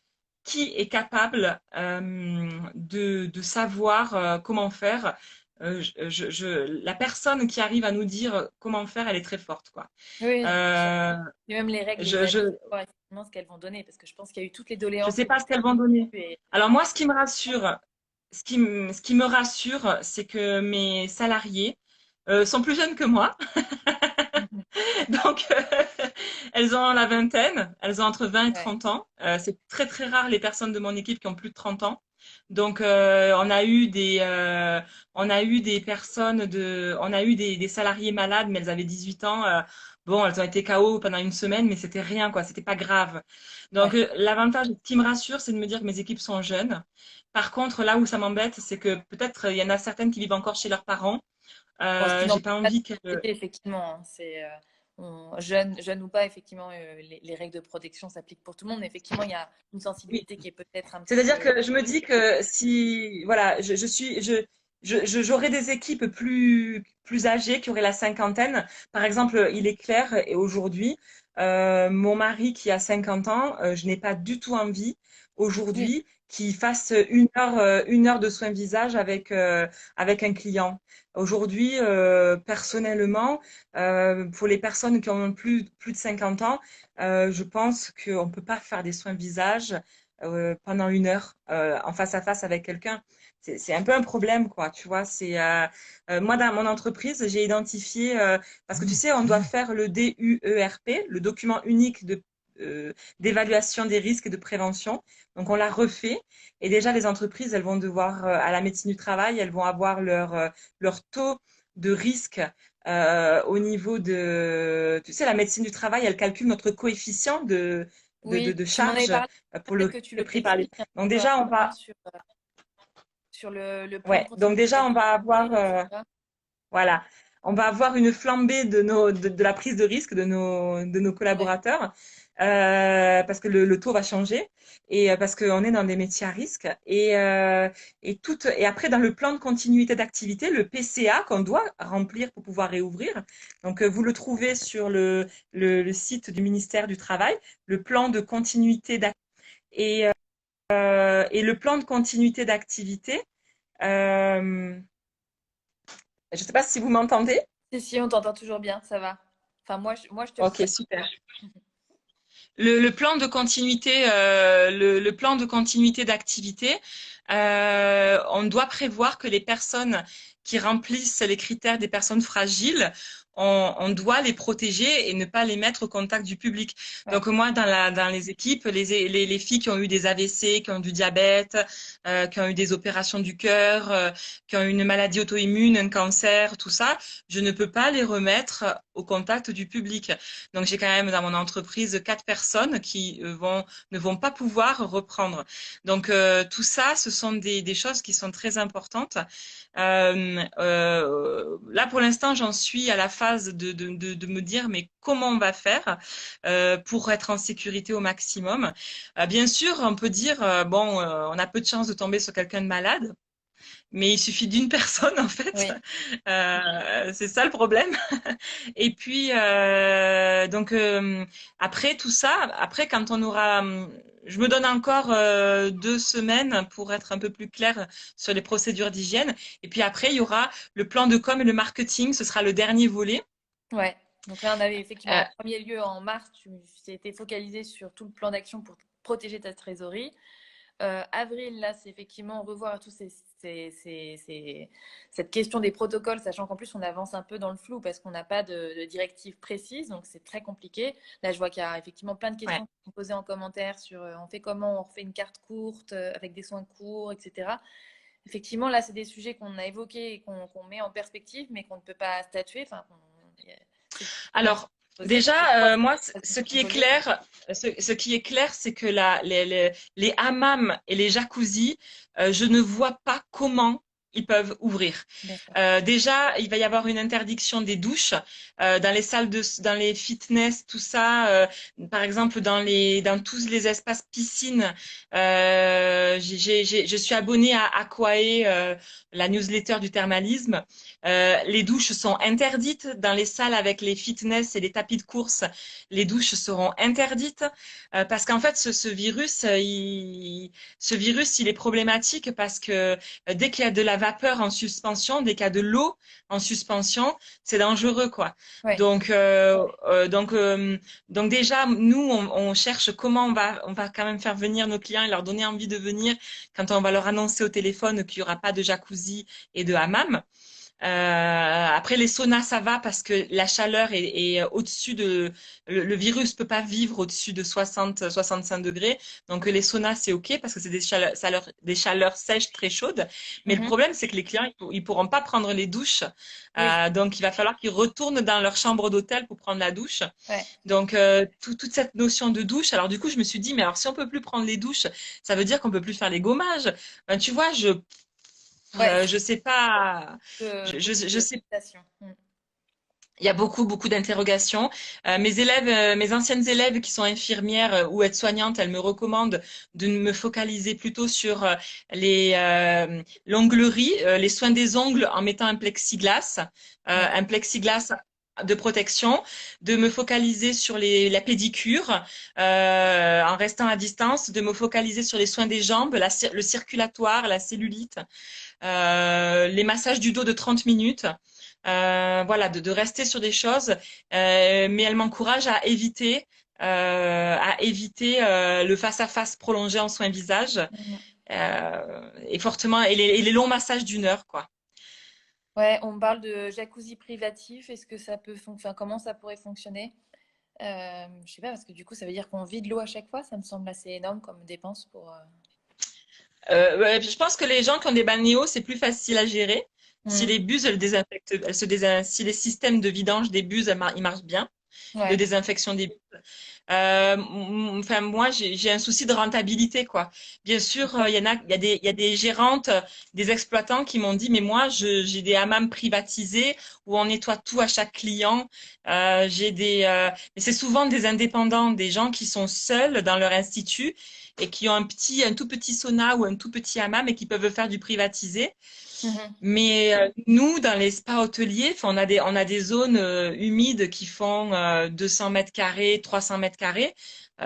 Speaker 2: qui est capable de savoir comment faire. La personne qui arrive à nous dire comment faire, elle est très forte, quoi.
Speaker 1: Oui, bien sûr.
Speaker 2: Euh,
Speaker 1: Et même les règles, les
Speaker 2: je,
Speaker 1: avis,
Speaker 2: je,
Speaker 1: voir effectivement ce qu'elles vont donner, parce que je pense qu'il y a eu toutes les
Speaker 2: je
Speaker 1: doléances
Speaker 2: sais
Speaker 1: au
Speaker 2: pas ce
Speaker 1: début.
Speaker 2: qu'elles vont donner.
Speaker 1: Et...
Speaker 2: Alors moi, ce qui me rassure, ce qui me rassure, c'est que mes salariés sont plus jeunes que moi. Donc, elles ont la vingtaine, elles ont entre 20 et
Speaker 1: Ouais,
Speaker 2: 30 ans. C'est très très rare les personnes de mon équipe qui ont plus de 30 ans. Donc, on a eu des personnes on a eu des salariés malades, mais elles avaient 18 ans. Bon, elles ont été KO pendant 1 semaine, mais c'était rien, quoi. C'était pas grave. Donc,
Speaker 1: ouais.
Speaker 2: l'avantage qui me rassure, c'est de me dire que mes équipes sont jeunes. Par contre, là où ça m'embête, c'est que peut-être il y en a certaines qui vivent encore chez leurs parents.
Speaker 1: Bon, ce qui
Speaker 2: J'ai
Speaker 1: n'empêche
Speaker 2: pas
Speaker 1: pas de
Speaker 2: envie qu'elles
Speaker 1: s'inquiéter, effectivement, hein. C'est jeune ou pas, effectivement, les règles de protection s'appliquent pour tout le monde. Mais effectivement, il y a une
Speaker 2: oui.
Speaker 1: sensibilité qui est peut-être un petit
Speaker 2: C'est-à-dire
Speaker 1: peu.
Speaker 2: que je me dis que si, voilà, j'aurais des équipes plus âgées qui auraient la cinquantaine. Par exemple, il est clair, et aujourd'hui, mon mari qui a 50 ans, je n'ai pas du tout envie
Speaker 1: Oui,
Speaker 2: aujourd'hui qu'il fasse 1 heure de soin visage avec un client. Aujourd'hui, personnellement, pour les personnes qui ont plus de 50 ans, je pense qu'on ne peut pas faire des soins visage pendant 1 heure en face à face avec quelqu'un. C'est un peu un problème, quoi, tu vois. Moi, dans mon entreprise, j'ai identifié, parce que tu sais, on doit faire le DUERP, le document unique d'évaluation des risques et de prévention. Donc, on l'a refait. Et déjà, les entreprises, elles vont devoir, à la médecine du travail, elles vont avoir leur taux de risque au niveau tu sais, la médecine du travail, elle calcule notre coefficient
Speaker 1: oui,
Speaker 2: de
Speaker 1: tu m'en avais
Speaker 2: charge
Speaker 1: parlé.
Speaker 2: pour
Speaker 1: Peut-être que tu
Speaker 2: le
Speaker 1: le
Speaker 2: prix par les.
Speaker 1: réexpliques un
Speaker 2: Donc
Speaker 1: peu
Speaker 2: déjà, on
Speaker 1: rapidement
Speaker 2: va,
Speaker 1: sur le plan de
Speaker 2: ouais, donc
Speaker 1: continuité
Speaker 2: déjà, on va avoir,
Speaker 1: d'activité, etc.
Speaker 2: voilà, on va avoir une flambée de la prise de risque de nos
Speaker 1: Ouais,
Speaker 2: collaborateurs. parce que le taux va changer et parce qu'on est dans des métiers à risque. Et après, dans le plan de continuité d'activité, le PCA qu'on doit remplir pour pouvoir réouvrir, donc vous le trouvez sur le site du ministère du Travail, le plan de continuité d'activité. Et le plan de continuité d'activité, je ne sais pas si vous m'entendez.
Speaker 1: Si, on t'entend toujours bien, ça va. Enfin, moi, je te
Speaker 2: Ok,
Speaker 1: reçois.
Speaker 2: super. Le plan de continuité, le plan de continuité d'activité, on doit prévoir que les personnes qui remplissent les critères des personnes fragiles, on doit les protéger et ne pas les mettre au contact du public.
Speaker 1: Ouais.
Speaker 2: Donc moi, dans les équipes, les filles qui ont eu des AVC, qui ont du diabète, qui ont eu des opérations du cœur, qui ont eu une maladie auto-immune, un cancer, tout ça, je ne peux pas les remettre au contact du public. Donc j'ai quand même dans mon entreprise 4 personnes qui ne vont pas pouvoir reprendre. Donc tout ça, ce sont des choses qui sont très importantes. Là pour l'instant, j'en suis à la phase de me dire mais comment on va faire pour être en sécurité au maximum. Bien sûr, on peut dire bon, on a peu de chances de tomber sur quelqu'un de malade. Mais il suffit d'une personne en fait.
Speaker 1: Oui.
Speaker 2: C'est ça le problème. Et puis donc après tout ça, après quand on aura, je me donne encore 2 semaines pour être un peu plus claire sur les procédures d'hygiène. Et puis après il y aura le plan de com et le marketing. Ce sera le dernier volet.
Speaker 1: Ouais. Donc là, on avait effectivement
Speaker 2: Euh,
Speaker 1: en premier lieu en mars, tu t'étais focalisé sur tout le plan d'action pour protéger ta trésorerie. Avril, là, c'est effectivement revoir cette question des protocoles, sachant qu'en plus, on avance un peu dans le flou parce qu'on n'a pas de directive précise, donc c'est très compliqué. Là, je vois qu'il y a effectivement plein de
Speaker 2: ouais.
Speaker 1: questions qui sont posées en commentaire sur on fait comment, on refait une carte courte avec des soins courts, etc. Effectivement, là, c'est des sujets qu'on a évoqués et qu'on met en perspective, mais qu'on ne peut pas statuer. Enfin, c'est pas mal
Speaker 2: Alors,
Speaker 1: posé, mais c'est quoi
Speaker 2: déjà, moi, ce
Speaker 1: qui
Speaker 2: qui est
Speaker 1: évolue.
Speaker 2: clair, ce qui est clair, c'est que les hammams et les jacuzzis, je ne vois pas comment ils peuvent ouvrir.
Speaker 1: D'accord.
Speaker 2: Déjà, il va y avoir une interdiction des douches dans les dans les fitness, tout ça. Par exemple, dans tous les espaces piscines. Je suis abonnée à Aquae, la newsletter du thermalisme. Les douches sont interdites dans les salles avec les fitness et les tapis de course. Les douches seront interdites parce qu'en fait, ce virus, il est problématique parce que dès qu'il y a de la vapeur en suspension, dès qu'il y a de l'eau en suspension, c'est dangereux, quoi.
Speaker 1: Ouais.
Speaker 2: Donc, donc déjà, nous, on cherche comment on va quand même faire venir nos clients et leur donner envie de venir quand on va leur annoncer au téléphone qu'il y aura pas de jacuzzi et de hammam. Après les saunas, ça va parce que la chaleur est au-dessus de le virus peut pas vivre au-dessus de 65 degrés. Donc les saunas c'est ok parce que c'est des chaleurs sèches très chaudes. Mais le
Speaker 1: Mhm.
Speaker 2: problème c'est que les clients ils pourront pas prendre les douches.
Speaker 1: Oui.
Speaker 2: Donc il va falloir qu'ils retournent dans leur chambre d'hôtel pour prendre la douche.
Speaker 1: Ouais.
Speaker 2: Donc toute cette notion de douche. Alors du coup je me suis dit mais alors si on peut plus prendre les douches, ça veut dire qu'on peut plus faire les gommages. Ben, tu vois
Speaker 1: Ouais.
Speaker 2: je sais pas.
Speaker 1: Beaucoup
Speaker 2: Je
Speaker 1: de
Speaker 2: sais.
Speaker 1: citations. Mm.
Speaker 2: Il y a beaucoup d'interrogations. Mes anciennes élèves qui sont infirmières ou aides-soignantes, elles me recommandent de me focaliser plutôt sur l'onglerie, les soins des ongles en mettant un
Speaker 1: D'accord.
Speaker 2: plexiglas de protection, de me focaliser sur la pédicure en restant à distance, de me focaliser sur les soins des jambes, le circulatoire, la cellulite, les massages du dos de 30 minutes. Voilà, de rester sur des choses, mais elle m'encourage à éviter le face-à-face prolongé en soins visage
Speaker 1: Mm.
Speaker 2: et fortement et les longs massages d'1 heure, quoi.
Speaker 1: Ouais, on parle de jacuzzi privatif. Est-ce que ça peut enfin, comment ça pourrait fonctionner? Je sais pas, parce que du coup, ça veut dire qu'on vide l'eau à chaque fois. Ça me semble assez énorme comme dépense pour.
Speaker 2: Ouais, je pense que les gens qui ont des balnéos, c'est plus facile à gérer. Si
Speaker 1: Mm.
Speaker 2: les buses, elles désinfectent, si les systèmes de vidange des buses, ils marchent bien. de
Speaker 1: Ouais.
Speaker 2: désinfection des bulles. Enfin, moi, j'ai un souci de rentabilité, quoi. Bien sûr, il y a des gérantes, des exploitants qui m'ont dit, mais moi, j'ai des hammams privatisés où on nettoie tout à chaque client. Mais c'est souvent des indépendants, des gens qui sont seuls dans leur institut et qui ont un tout petit sauna ou un tout petit hammam et qui peuvent faire du privatisé.
Speaker 1: Mhm.
Speaker 2: Mais nous, dans les spas hôteliers, enfin, on a des zones humides qui font 200 mètres carrés, 300 mètres carrés.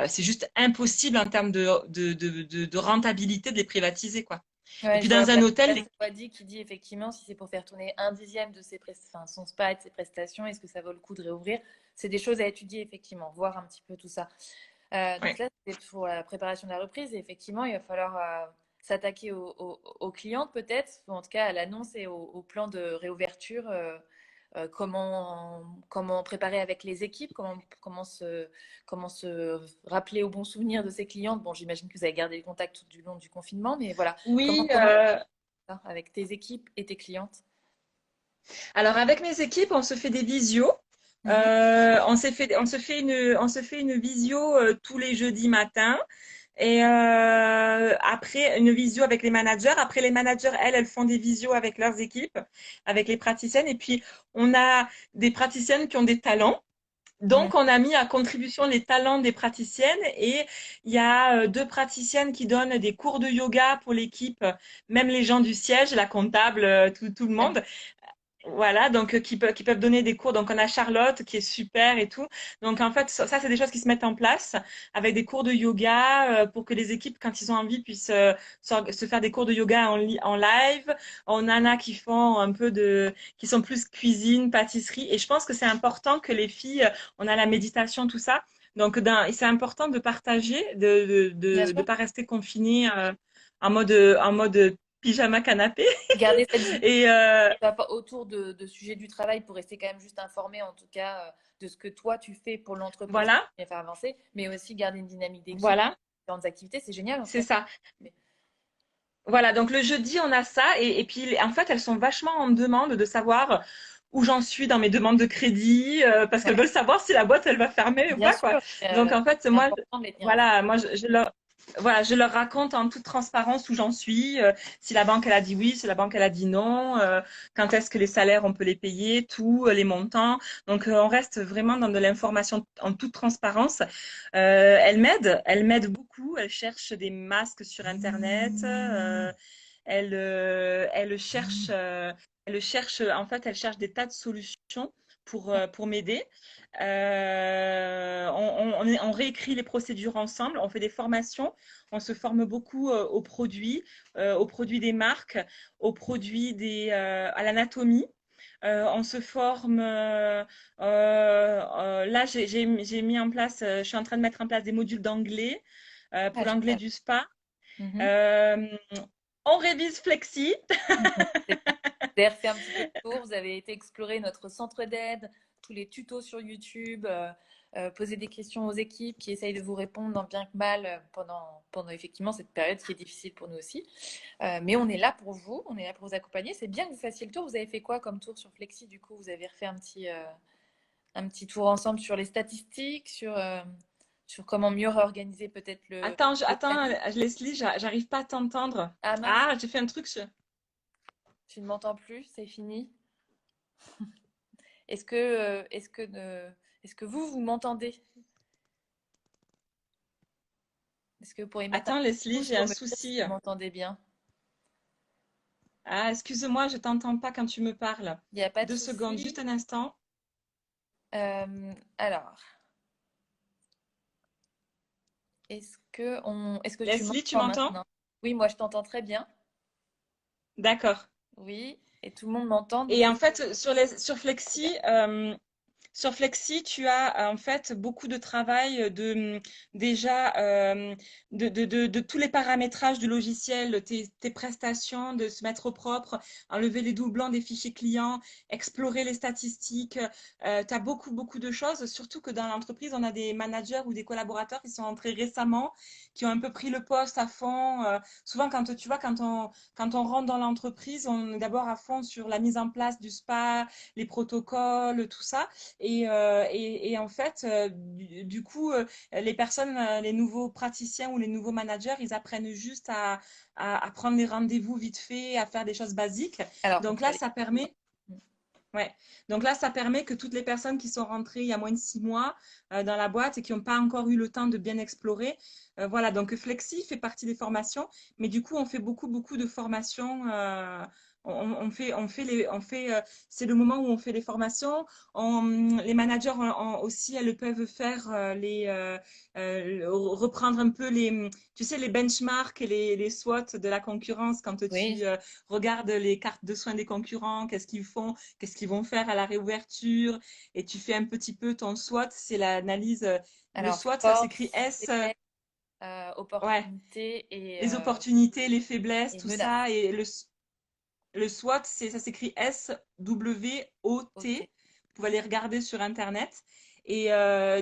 Speaker 2: C'est juste impossible en termes de rentabilité de les privatiser, quoi. Et
Speaker 1: Ouais,
Speaker 2: puis
Speaker 1: je vois
Speaker 2: dans un hôtel,
Speaker 1: Pascal Wadi qui dit effectivement si c'est pour faire tourner un dixième de enfin, son spa et de ses prestations, est-ce que ça vaut le coup de réouvrir? C'est des choses à étudier effectivement, voir un petit peu tout ça. Donc
Speaker 2: ouais.
Speaker 1: là, c'est pour la préparation de la reprise. Et effectivement, il va falloir s'attaquer aux clientes peut-être, ou en tout cas à l'annonce et au plan de réouverture. Comment préparer avec les équipes, comment se rappeler au bon souvenir de ses clientes. Bon, j'imagine que vous avez gardé le contact tout du long du confinement, mais voilà,
Speaker 2: Oui,
Speaker 1: comment ça avec tes équipes et tes clientes?
Speaker 2: alors avec mes équipes, on se fait des visios.
Speaker 1: Mhm.
Speaker 2: On se fait une visio tous les jeudis matins. Et après, une visio avec les managers. Après, les managers, elles font des visios avec leurs équipes, avec les praticiennes. Et puis, on a des praticiennes qui ont des talents.
Speaker 1: Mhm.
Speaker 2: Donc, on a mis à contribution les talents des praticiennes et il y a deux praticiennes qui donnent des cours de yoga pour l'équipe, même les gens du siège, la comptable, tout le
Speaker 1: Ouais.
Speaker 2: monde. Voilà, donc qui peuvent donner des cours. Donc on a Charlotte qui est super et tout. Donc en fait, ça c'est des choses qui se mettent en place avec des cours de yoga pour que les équipes, quand ils ont envie, puissent se faire des cours de yoga en live. On en a qui font qui sont plus cuisine, pâtisserie. Et je pense que c'est important que les filles, on a la méditation, tout ça. Donc et c'est important de partager,
Speaker 1: Bien
Speaker 2: de
Speaker 1: sûr,
Speaker 2: pas rester confiné en mode pyjama canapé.
Speaker 1: garder cette dynamique
Speaker 2: Et
Speaker 1: autour de sujets du travail pour rester quand même juste informé en tout cas de ce que toi tu fais pour l'entreprise
Speaker 2: voilà.
Speaker 1: et faire avancer, mais aussi garder une dynamique d'équipe,
Speaker 2: Voilà,
Speaker 1: différentes activités, c'est génial en tout
Speaker 2: c'est
Speaker 1: cas.
Speaker 2: ça.
Speaker 1: Mais-
Speaker 2: Voilà, donc le jeudi, on a ça. Et puis, en fait, elles sont vachement en demande de savoir où j'en suis dans mes demandes de crédit, parce qu'elles
Speaker 1: Ouais,
Speaker 2: veulent savoir si la boîte, elle va fermer ou
Speaker 1: bien
Speaker 2: pas, quoi.
Speaker 1: sûr,
Speaker 2: Donc, en fait,
Speaker 1: c'est
Speaker 2: moi,
Speaker 1: important de les tenir informés.
Speaker 2: voilà, voilà, je leur raconte en toute transparence où j'en suis, si la banque, elle a dit oui, si la banque, elle a dit non, quand est-ce que les salaires, on peut les payer, tout, les montants. Donc, on reste vraiment dans de l'information en toute transparence. Elle m'aide beaucoup. Elle cherche des masques sur Internet. Elle cherche, en fait, elle cherche des tas de solutions pour m'aider. On réécrit les procédures ensemble, on fait des formations, on se forme beaucoup aux produits des marques, à l'anatomie. On se forme. Là, j'ai mis en place, je suis en train de mettre en place des modules d'anglais
Speaker 1: Ah,
Speaker 2: pour l'anglais
Speaker 1: génial.
Speaker 2: du spa.
Speaker 1: Mhm.
Speaker 2: Euh, on révise Flexi.
Speaker 1: Vous avez refait un petit peu de tour, vous avez été explorer notre centre d'aide, tous les tutos sur YouTube, poser des questions aux équipes qui essayent de vous répondre dans bien que mal pendant effectivement cette période qui est difficile pour nous aussi. Mais on est là pour vous, on est là pour vous accompagner. C'est bien que vous fassiez le tour. Vous avez fait quoi comme tour sur Flexi du coup? Vous avez refait un petit tour ensemble sur les statistiques, sur comment mieux réorganiser peut-être le
Speaker 2: Attends,
Speaker 1: planning.
Speaker 2: Leslie, j'arrive pas à t'entendre.
Speaker 1: Ah mince,
Speaker 2: Ah, j'ai fait un truc.
Speaker 1: tu ne m'entends plus, c'est fini. Est-ce que, est-ce que vous m'entendez? Est-ce que vous pourriez mettre un
Speaker 2: Attends, Leslie,
Speaker 1: pouce
Speaker 2: j'ai
Speaker 1: pour
Speaker 2: un
Speaker 1: me dire si
Speaker 2: souci.
Speaker 1: vous m'entendez bien?
Speaker 2: Ah, excuse-moi, je t'entends pas quand tu me parles.
Speaker 1: Il n'y a pas de
Speaker 2: 2 secondes, juste
Speaker 1: souci.
Speaker 2: un instant.
Speaker 1: Alors, est-ce que tu
Speaker 2: Leslie, tu
Speaker 1: m'entends
Speaker 2: m'entends?
Speaker 1: maintenant? Oui, moi je t'entends très bien.
Speaker 2: D'accord.
Speaker 1: Oui, et tout le monde m'entend. Donc
Speaker 2: Et en fait, sur Flexi, tu as en fait beaucoup de travail déjà de tous les paramétrages du logiciel, tes prestations, de se mettre au propre, enlever les doublons des fichiers clients, explorer les statistiques. Tu as beaucoup de choses, surtout que dans l'entreprise, on a des managers ou des collaborateurs qui sont entrés récemment, qui ont un peu pris le poste à fond. Souvent, quand tu vois, quand on rentre dans l'entreprise, on est d'abord à fond sur la mise en place du spa, les protocoles, tout ça. Et en fait, du coup, les personnes, les nouveaux praticiens ou les nouveaux managers, ils apprennent juste à prendre les rendez-vous vite fait, à faire des choses basiques.
Speaker 1: Alors,
Speaker 2: Donc là, ça permet Ouais. Donc là, ça permet que toutes les personnes qui sont rentrées il y a moins de 6 mois dans la boîte et qui n'ont pas encore eu le temps de bien explorer, voilà. Donc Flexi fait partie des formations, mais du coup, on fait beaucoup, beaucoup de formations. C'est le moment où on fait les formations. Les managers aussi, elles peuvent faire reprendre un peu tu sais, les benchmarks et les SWOT de la concurrence quand tu
Speaker 1: oui.
Speaker 2: regardes les cartes de soins des concurrents, qu'est-ce qu'ils font, qu'est-ce qu'ils vont faire à la réouverture, et tu fais un petit peu ton SWOT, c'est l'analyse. Le
Speaker 1: Alors,
Speaker 2: SWOT, ça s'écrit
Speaker 1: force, faiblesse,
Speaker 2: ouais,
Speaker 1: opportunité
Speaker 2: les opportunités, les faiblesses,
Speaker 1: et
Speaker 2: tout
Speaker 1: menace.
Speaker 2: ça, et le SWOT, ça s'écrit
Speaker 1: OT.
Speaker 2: SWOT. Vous pouvez aller regarder sur Internet. Et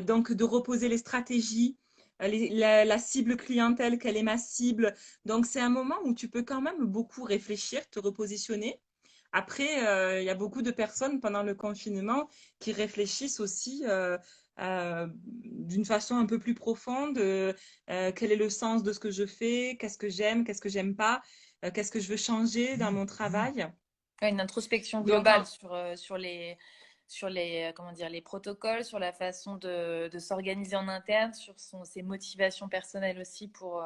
Speaker 2: donc, de reposer les stratégies, la cible clientèle, quelle est ma cible. Donc, c'est un moment où tu peux quand même beaucoup réfléchir, te repositionner. Après, il y a beaucoup de personnes pendant le confinement qui réfléchissent aussi d'une façon un peu plus profonde. Quel est le sens de ce que je fais? Qu'est-ce que j'aime pas? Qu'est-ce que je veux changer dans mon travail?
Speaker 1: Ouais, une introspection
Speaker 2: Donc,
Speaker 1: globale sur les comment dire, les protocoles, sur la façon de s'organiser en interne, sur ses motivations personnelles aussi pour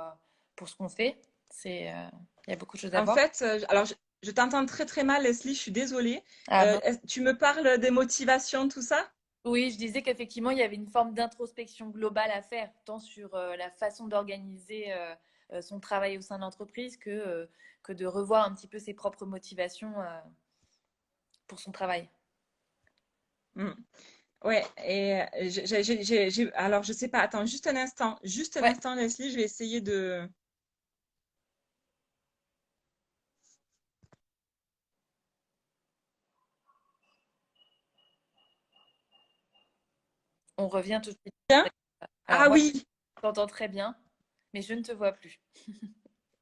Speaker 1: ce qu'on fait. Il y a beaucoup de choses à
Speaker 2: en
Speaker 1: voir.
Speaker 2: fait, alors je t'entends très très mal, Leslie, je suis désolée.
Speaker 1: Ah, mince.
Speaker 2: Tu me parles des motivations, tout ça?
Speaker 1: Oui, je disais qu'effectivement, il y avait une forme d'introspection globale à faire, tant sur la façon d'organiser son travail au sein de l'entreprise que de revoir un petit peu ses propres motivations pour son travail.
Speaker 2: Hmm. Ouais, et alors je sais pas, attends, juste un
Speaker 1: Ouais,
Speaker 2: instant, Leslie, je vais essayer de.
Speaker 1: on revient tout de suite.
Speaker 2: Tiens,
Speaker 1: Alors
Speaker 2: ah
Speaker 1: moi,
Speaker 2: oui,
Speaker 1: je t'entends très bien, mais je ne te vois plus.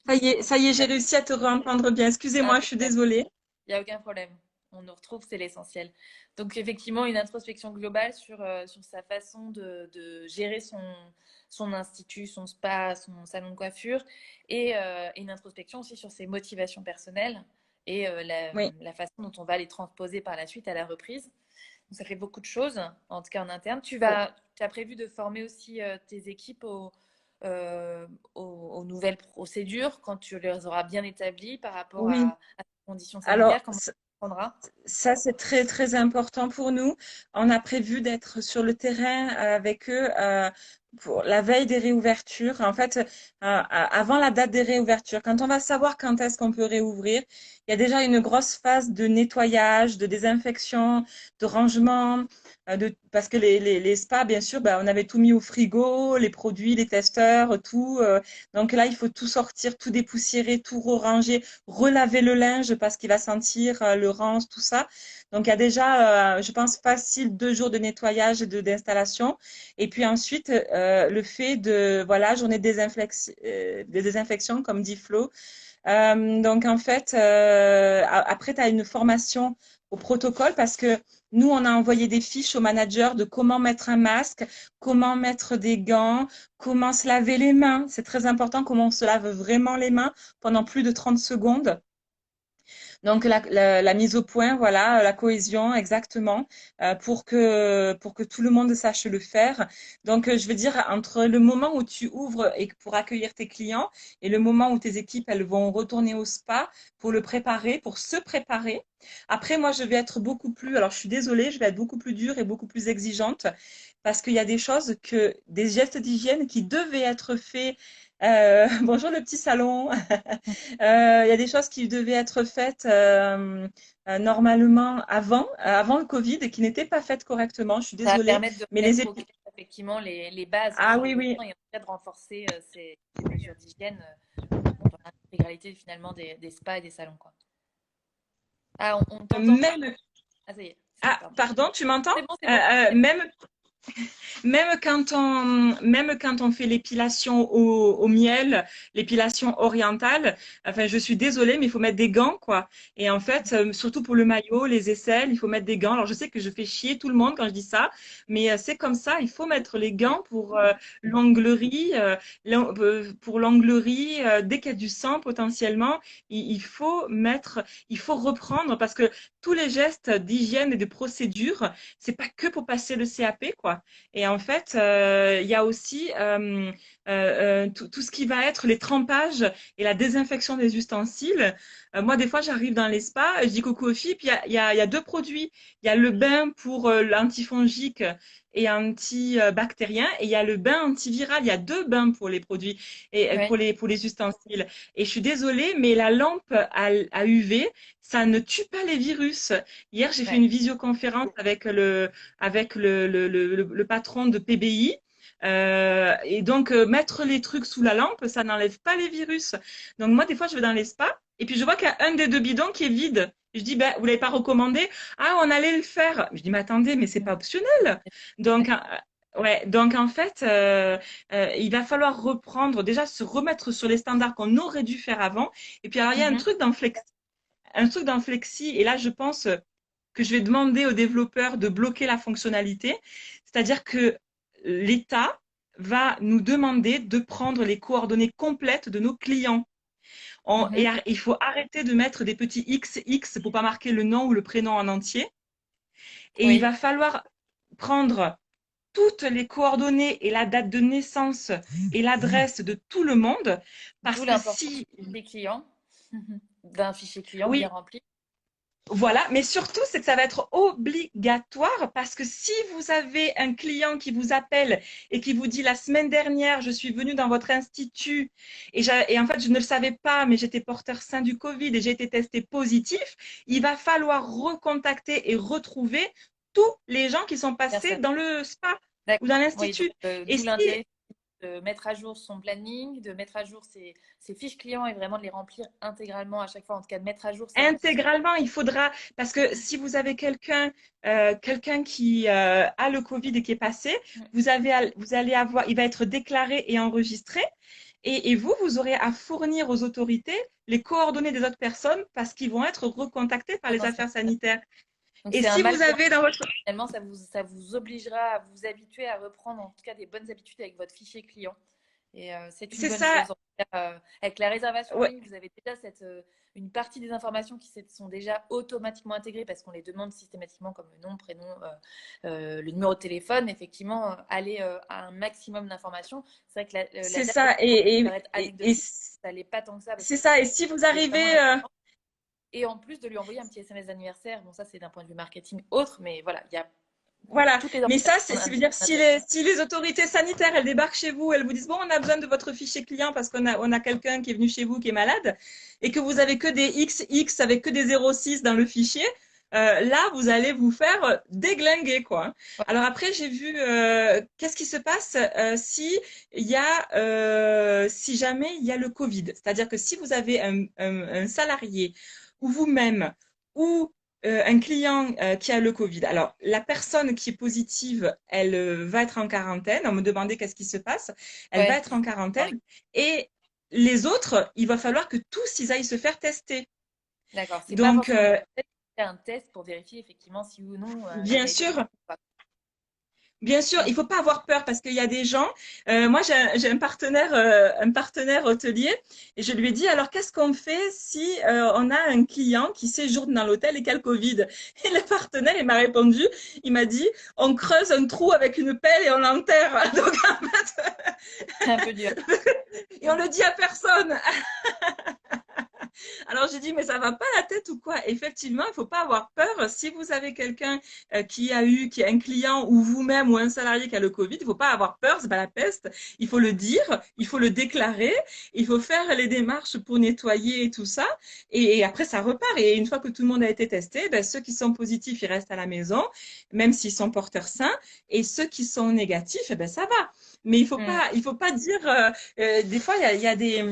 Speaker 2: ça y est, j'ai réussi à te entendre bien. Excusez-moi, je suis
Speaker 1: Impeccable.
Speaker 2: désolée.
Speaker 1: Il n'y a aucun problème. On nous retrouve, c'est l'essentiel. Donc effectivement, une introspection globale sur sa façon de gérer son institut, son spa, son salon de coiffure, et une introspection aussi sur ses motivations personnelles et
Speaker 2: Oui.
Speaker 1: la façon dont on va les transposer par la suite à la reprise. Donc ça fait beaucoup de choses, en tout cas en interne. Tu as prévu de former aussi tes équipes aux nouvelles procédures quand tu les auras bien établies par rapport
Speaker 2: Oui.
Speaker 1: à tes conditions
Speaker 2: Alors,
Speaker 1: sanitaires. Comment tu prendras?
Speaker 2: ça, c'est très, très important pour nous. On a prévu d'être sur le terrain avec eux pour la veille des réouvertures. En fait, avant la date des réouvertures, quand on va savoir quand est-ce qu'on peut réouvrir, il y a déjà une grosse phase de nettoyage, de désinfection, de rangement. Parce que les spas, bien sûr, ben, on avait tout mis au frigo, les produits, les testeurs, tout. Donc là, il faut tout sortir, tout dépoussiérer, tout ranger, relaver le linge parce qu'il va sentir le range, tout ça. Donc il y a déjà, je pense, facile 2 jours de nettoyage et d'installation. Et puis ensuite, le fait de, voilà, journée de désinfection, comme dit Flo. Donc en fait, après, tu as une formation au protocole parce que nous, on a envoyé des fiches aux managers de comment mettre un masque, comment mettre des gants, comment se laver les mains. C'est très important comment on se lave vraiment les mains pendant plus de 30 secondes. Donc la mise au point, voilà, la cohésion exactement, pour que tout le monde sache le faire. Donc je veux dire entre le moment où tu ouvres et pour accueillir tes clients et le moment où tes équipes elles vont retourner au spa pour le préparer, pour se préparer. Après moi je vais être beaucoup plus, alors je suis désolée, je vais être beaucoup plus dure et beaucoup plus exigeante parce qu'il y a des choses des gestes d'hygiène qui devaient être faits. Bonjour le petit salon. Il y a des choses qui devaient être faites normalement avant le Covid et qui n'étaient pas faites correctement. Je suis
Speaker 1: Ça va
Speaker 2: désolée,
Speaker 1: permettre de
Speaker 2: mais
Speaker 1: mettre au clair effectivement les bases
Speaker 2: Ah
Speaker 1: qui ont
Speaker 2: oui, oui.
Speaker 1: besoin et en tout cas de renforcer ces mesures d'hygiène dans l'intégralité finalement des spas et des salons, quoi. Ah, on t'entend plus.
Speaker 2: Même,
Speaker 1: Ah, ça y est.
Speaker 2: ah,
Speaker 1: Pardon.
Speaker 2: pardon, tu m'entends?
Speaker 1: C'est bon, c'est bon. C'est bon.
Speaker 2: Même, Même quand on fait l'épilation au miel, l'épilation orientale, enfin, je suis désolée, mais il faut mettre des gants, quoi. Et en fait, surtout pour le maillot, les aisselles, il faut mettre des gants. Alors, je sais que je fais chier tout le monde quand je dis ça, mais c'est comme ça. Il faut mettre les gants pour l'onglerie, pour l'onglerie. Dès qu'il y a du sang, potentiellement, il faut mettre, il faut reprendre parce que tous les gestes d'hygiène et de procédure, c'est pas que pour passer le CAP, quoi. Et en fait, il y a aussi tout ce qui va être les trempages et la désinfection des ustensiles. Moi, des fois, j'arrive dans les spas, je dis coucou aux filles, puis il y a deux produits. Il y a le bain pour l'antifongique et antibactérien, et il y a le bain antiviral. Il y a deux bains pour les produits et
Speaker 1: Ouais,
Speaker 2: pour les ustensiles. Et je suis désolée, mais la lampe à UV, ça ne tue pas les virus. Hier, j'ai fait
Speaker 1: ouais,
Speaker 2: une visioconférence avec le patron de PBI. Et donc, mettre les trucs sous la lampe, ça n'enlève pas les virus. Donc, moi, des fois, je vais dans les spas et puis je vois qu'il y a un des deux bidons qui est vide. Je dis, ben, vous l'avez pas recommandé? Ah, on allait le faire. Je dis, mais attendez, mais c'est pas optionnel. Donc, ouais, donc en fait, il va falloir reprendre, déjà se remettre sur les standards qu'on aurait dû faire avant. Et puis, alors, il y a
Speaker 1: Mhm.
Speaker 2: un truc dans Flexi, et là, je pense que je vais demander aux développeurs de bloquer la fonctionnalité. C'est-à-dire que l'État va nous demander de prendre les coordonnées complètes de nos clients.
Speaker 1: Mhm.
Speaker 2: Il faut arrêter de mettre des petits XX pour pas marquer le nom ou le prénom en entier. Et il
Speaker 1: Oui,
Speaker 2: va falloir prendre toutes les coordonnées et la date de naissance et l'adresse de tout le monde
Speaker 1: d'où
Speaker 2: parce que
Speaker 1: l'importance
Speaker 2: si,
Speaker 1: des clients, d'un fichier client bien
Speaker 2: oui,
Speaker 1: rempli.
Speaker 2: voilà, mais surtout, c'est que ça va être obligatoire parce que si vous avez un client qui vous appelle et qui vous dit la semaine dernière, je suis venu dans votre institut et en fait, je ne le savais pas, mais j'étais porteur sain du Covid et j'ai été testé positif, il va falloir recontacter et retrouver tous les gens qui sont passés
Speaker 1: Personne.
Speaker 2: dans le spa ou dans
Speaker 1: D'accord. Oui, donc
Speaker 2: l'institut. Et
Speaker 1: d'où
Speaker 2: si,
Speaker 1: l'intérêt de mettre à jour son planning, de mettre à jour ses fiches clients et vraiment de les remplir intégralement à chaque fois. En tout cas, de mettre à jour celles qui sont.
Speaker 2: intégralement, il faudra, parce que si vous avez quelqu'un qui a le Covid et qui est passé, vous allez avoir, il va être déclaré et enregistré, et vous, vous aurez à fournir aux autorités les coordonnées des autres personnes parce qu'ils vont être recontactés par les affaires
Speaker 1: Potentiellement.
Speaker 2: sanitaires.
Speaker 1: Donc
Speaker 2: Et
Speaker 1: c'est un
Speaker 2: si
Speaker 1: mal
Speaker 2: vous
Speaker 1: pour
Speaker 2: avez dans votre...
Speaker 1: finalement, ça vous obligera à vous habituer à reprendre en tout cas des bonnes habitudes avec votre fichier client. Et c'est une
Speaker 2: C'est
Speaker 1: bonne
Speaker 2: ça,
Speaker 1: chose. En tout cas, avec la réservation en
Speaker 2: ouais,
Speaker 1: ligne, vous avez déjà une partie des informations qui sont déjà automatiquement intégrées parce qu'on les demande systématiquement comme le nom, prénom, le numéro de téléphone. Effectivement, aller à un maximum d'informations. C'est vrai que la
Speaker 2: c'est
Speaker 1: date de
Speaker 2: ça.
Speaker 1: naissance peut paraître
Speaker 2: Et
Speaker 1: anecdotique. Ça l'est pas tant que ça parce
Speaker 2: c'est
Speaker 1: que
Speaker 2: ça. Et si vous
Speaker 1: c'est vraiment
Speaker 2: arrivez...
Speaker 1: important. Et en plus de lui envoyer un petit SMS d'anniversaire, bon ça c'est d'un point de vue marketing autre, mais voilà, il y a
Speaker 2: Voilà,
Speaker 1: toutes les
Speaker 2: mais ça,
Speaker 1: informations
Speaker 2: c'est veut dire si les autorités sanitaires, elles débarquent chez vous, elles vous disent bon, on a besoin de votre fichier client parce on a quelqu'un qui est venu chez vous qui est malade et que vous avez que des XX avec que des 06 dans le fichier, là, vous allez vous faire déglinguer quoi. Alors après, j'ai vu qu'est-ce qui se passe si il y a si jamais il y a le Covid, c'est-à-dire que si vous avez un salarié ou vous-même ou un client qui a le Covid. Alors, la personne qui est positive, elle va être en quarantaine. On me demandait qu'est-ce qui se passe. Elle va
Speaker 1: Ouais,
Speaker 2: être
Speaker 1: il
Speaker 2: en
Speaker 1: faut dans les-
Speaker 2: quarantaine. Et les autres, il va falloir que tous, ils aillent se faire tester.
Speaker 1: D'accord, c'est pas
Speaker 2: Donc,
Speaker 1: forcément une c'est un test pour vérifier effectivement si ou non il
Speaker 2: bien
Speaker 1: a été
Speaker 2: sûr,
Speaker 1: positif ou pas.
Speaker 2: bien sûr, il
Speaker 1: Mm.
Speaker 2: faut pas avoir peur parce qu'il y a des gens. Moi, j'ai un partenaire hôtelier, et je lui ai dit alors qu'est-ce qu'on fait si on a un client qui séjourne dans l'hôtel et qui a le Covid? Et le partenaire, il m'a répondu, il m'a dit on creuse un trou avec une pelle et on l'enterre. Donc,
Speaker 1: C'est un peu dur.
Speaker 2: et on le dit à personne. Alors j'ai dit, mais ça va pas la tête ou quoi? Effectivement, il faut pas avoir peur. Si vous avez quelqu'un qui a un client ou vous-même ou un salarié qui a le Covid, il faut pas avoir peur, c'est pas la peste. Il faut le dire, il faut le déclarer, il faut faire les démarches pour nettoyer et tout ça. Et après, ça repart. Et une fois que tout le monde a été testé, ben, ceux qui sont positifs, ils restent à la maison, même s'ils sont porteurs sains. Et ceux qui sont négatifs, eh ben, ça va. mais
Speaker 1: Mm.
Speaker 2: il faut pas dire. Des fois, il y a des.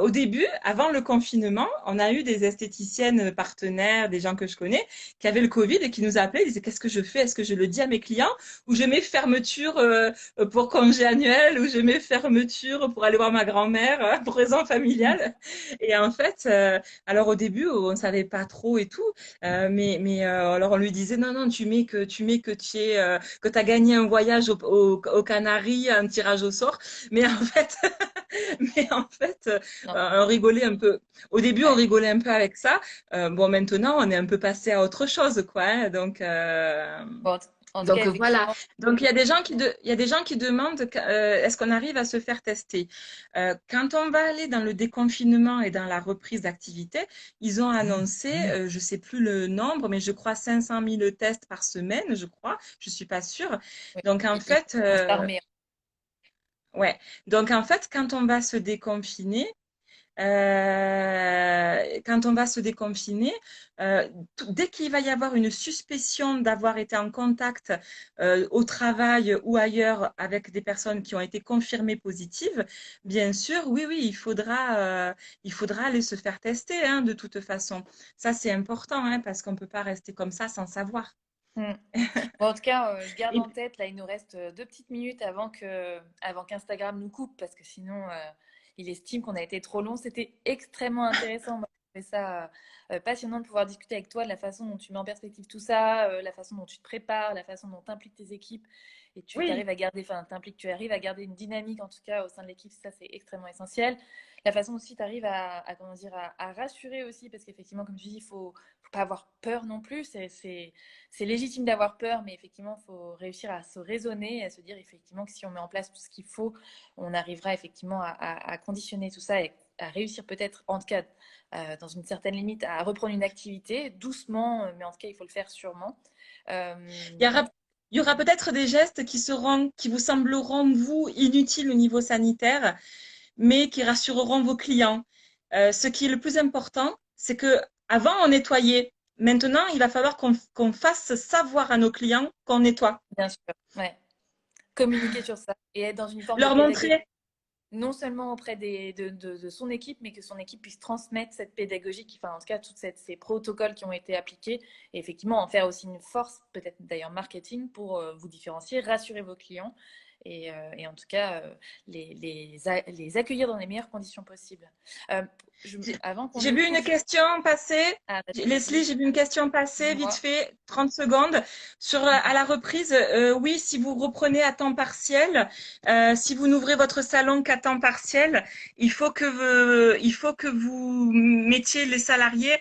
Speaker 2: Au début, avant le confinement, on a eu des esthéticiennes partenaires, des gens que je connais, qui avaient le Covid et qui nous appelaient. Ils disaient, qu'est-ce que je fais? Est-ce que je le dis à mes clients ou je mets fermeture pour congé annuel ou je mets fermeture pour aller voir ma grand-mère pour raison familiale? Et en fait, alors au début, on savait pas trop et tout. Alors on lui disait non non tu mets que tu es que t'as gagné un voyage aux Canaries, un tirage au sort, mais en fait mais en fait
Speaker 1: Non.
Speaker 2: on rigolait un peu. Au début on
Speaker 1: Ouais.
Speaker 2: rigolait un peu avec ça. Bon maintenant on est un peu passé à autre chose quoi. Hein,
Speaker 1: Bon, en tout cas,
Speaker 2: donc voilà.
Speaker 1: effectivement,
Speaker 2: Donc il y a des gens il y a des gens qui demandent est-ce qu'on arrive à se faire tester. Quand on va aller dans le déconfinement et dans la reprise d'activité, ils ont annoncé, je sais plus le nombre, mais je crois 500 000 tests par semaine, je crois. Je suis pas sûre.
Speaker 1: oui,
Speaker 2: Donc en
Speaker 1: il
Speaker 2: fait,
Speaker 1: faut s'armer.
Speaker 2: ouais. Donc en fait, quand on va se déconfiner, quand on va se déconfiner, dès qu'il va y avoir une suspicion d'avoir été en contact au travail ou ailleurs avec des personnes qui ont été confirmées positives, bien sûr, oui, oui, il faudra aller se faire tester, hein, de toute façon. Ça, c'est important, hein, parce qu'on ne peut pas rester comme ça sans savoir.
Speaker 1: Mm. Bon, en tout cas, je garde en
Speaker 2: Et-
Speaker 1: tête, là, il nous reste 2 petites minutes avant qu'Instagram nous coupe, parce que sinon, il estime qu'on a été trop long. C'était extrêmement intéressant. Moi, j'ai trouvé ça passionnant de pouvoir discuter avec toi de la façon dont tu mets en perspective tout ça, la façon dont tu te prépares, la façon dont tu impliques tes équipes et tu
Speaker 2: oui,
Speaker 1: arrives à garder, enfin, tu arrives à garder une dynamique, en tout cas, au sein de l'équipe. Ça, c'est extrêmement essentiel. La façon aussi, tu arrives comment dire, à rassurer aussi, parce qu'effectivement, comme tu dis, faut pas avoir peur non plus. C'est légitime d'avoir peur, mais effectivement, il faut réussir à se raisonner et à se dire effectivement que si on met en place tout ce qu'il faut, on arrivera effectivement à conditionner tout ça et à réussir peut-être, en tout cas, dans une certaine limite, à reprendre une activité doucement, mais en tout cas, il faut le faire sûrement.
Speaker 2: il y
Speaker 1: Euh,
Speaker 2: aura, il y aura peut-être des gestes qui vous sembleront, vous, inutiles au niveau sanitaire, mais qui rassureront vos clients. Ce qui est le plus important, c'est que avant on nettoyait. Maintenant, il va falloir qu'on fasse savoir à nos clients qu'on nettoie.
Speaker 1: Bien sûr, ouais. Communiquer sur ça et être dans une forme de
Speaker 2: Leur
Speaker 1: pédagogie
Speaker 2: montrer.
Speaker 1: non seulement auprès de son équipe, mais que son équipe puisse transmettre cette pédagogie, enfin en tout cas tous ces protocoles qui ont été appliqués, et effectivement en faire aussi une force, peut-être d'ailleurs marketing, pour vous différencier, rassurer vos clients, et en tout cas les accueillir dans les meilleures conditions possibles. Euh, Avant qu'on
Speaker 2: J'ai
Speaker 1: ne
Speaker 2: vu
Speaker 1: coupe,
Speaker 2: une question passer.
Speaker 1: ah,
Speaker 2: Leslie,
Speaker 1: vas-y,
Speaker 2: j'ai vu une question passer, vite
Speaker 1: dis-moi.
Speaker 2: fait, 30 secondes. À la reprise, oui, si vous reprenez à temps partiel, si vous n'ouvrez votre salon qu'à temps partiel, il faut que vous mettiez les salariés,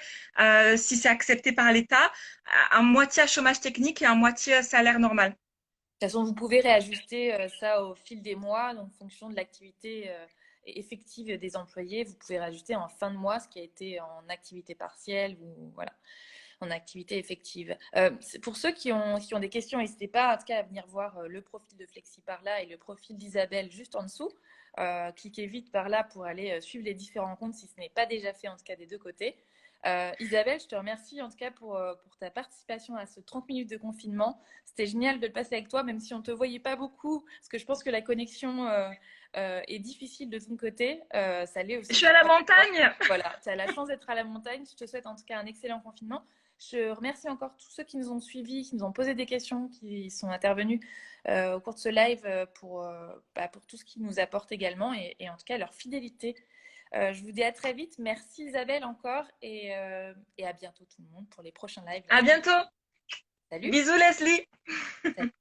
Speaker 2: si c'est accepté par l'État, à moitié à chômage technique et à moitié à salaire normal.
Speaker 1: De toute façon, vous pouvez réajuster ça au fil des mois, donc en fonction de l'activité effective des employés. Vous pouvez réajuster en fin de mois ce qui a été en activité partielle ou voilà, en activité effective. Pour ceux qui ont des questions, n'hésitez pas en tout cas à venir voir le profil de Flexi par là et le profil d'Isabelle juste en dessous. Cliquez vite par là pour aller suivre les différents comptes si ce n'est pas déjà fait en tout cas des deux côtés. Isabelle, je te remercie en tout cas pour ta participation à ce 30 minutes de confinement. C'était génial de le passer avec toi, même si on ne te voyait pas beaucoup, parce que je pense que la connexion est difficile de ton côté. Ça l'est
Speaker 2: Je
Speaker 1: aussi
Speaker 2: suis à la
Speaker 1: pour moi.
Speaker 2: montagne.
Speaker 1: Voilà, tu as la chance d'être à la montagne. Je te souhaite en tout cas un excellent confinement. Je remercie encore tous ceux qui nous ont suivis, qui nous ont posé des questions, qui sont intervenus au cours de ce live pour tout ce qu'ils nous apportent également et en tout cas leur fidélité. Je vous dis à très vite. Merci Isabelle encore et à bientôt tout le monde pour les prochains lives la
Speaker 2: À
Speaker 1: semaine
Speaker 2: bientôt.
Speaker 1: prochaine. Salut!
Speaker 2: Bisous, Leslie.
Speaker 1: Salut.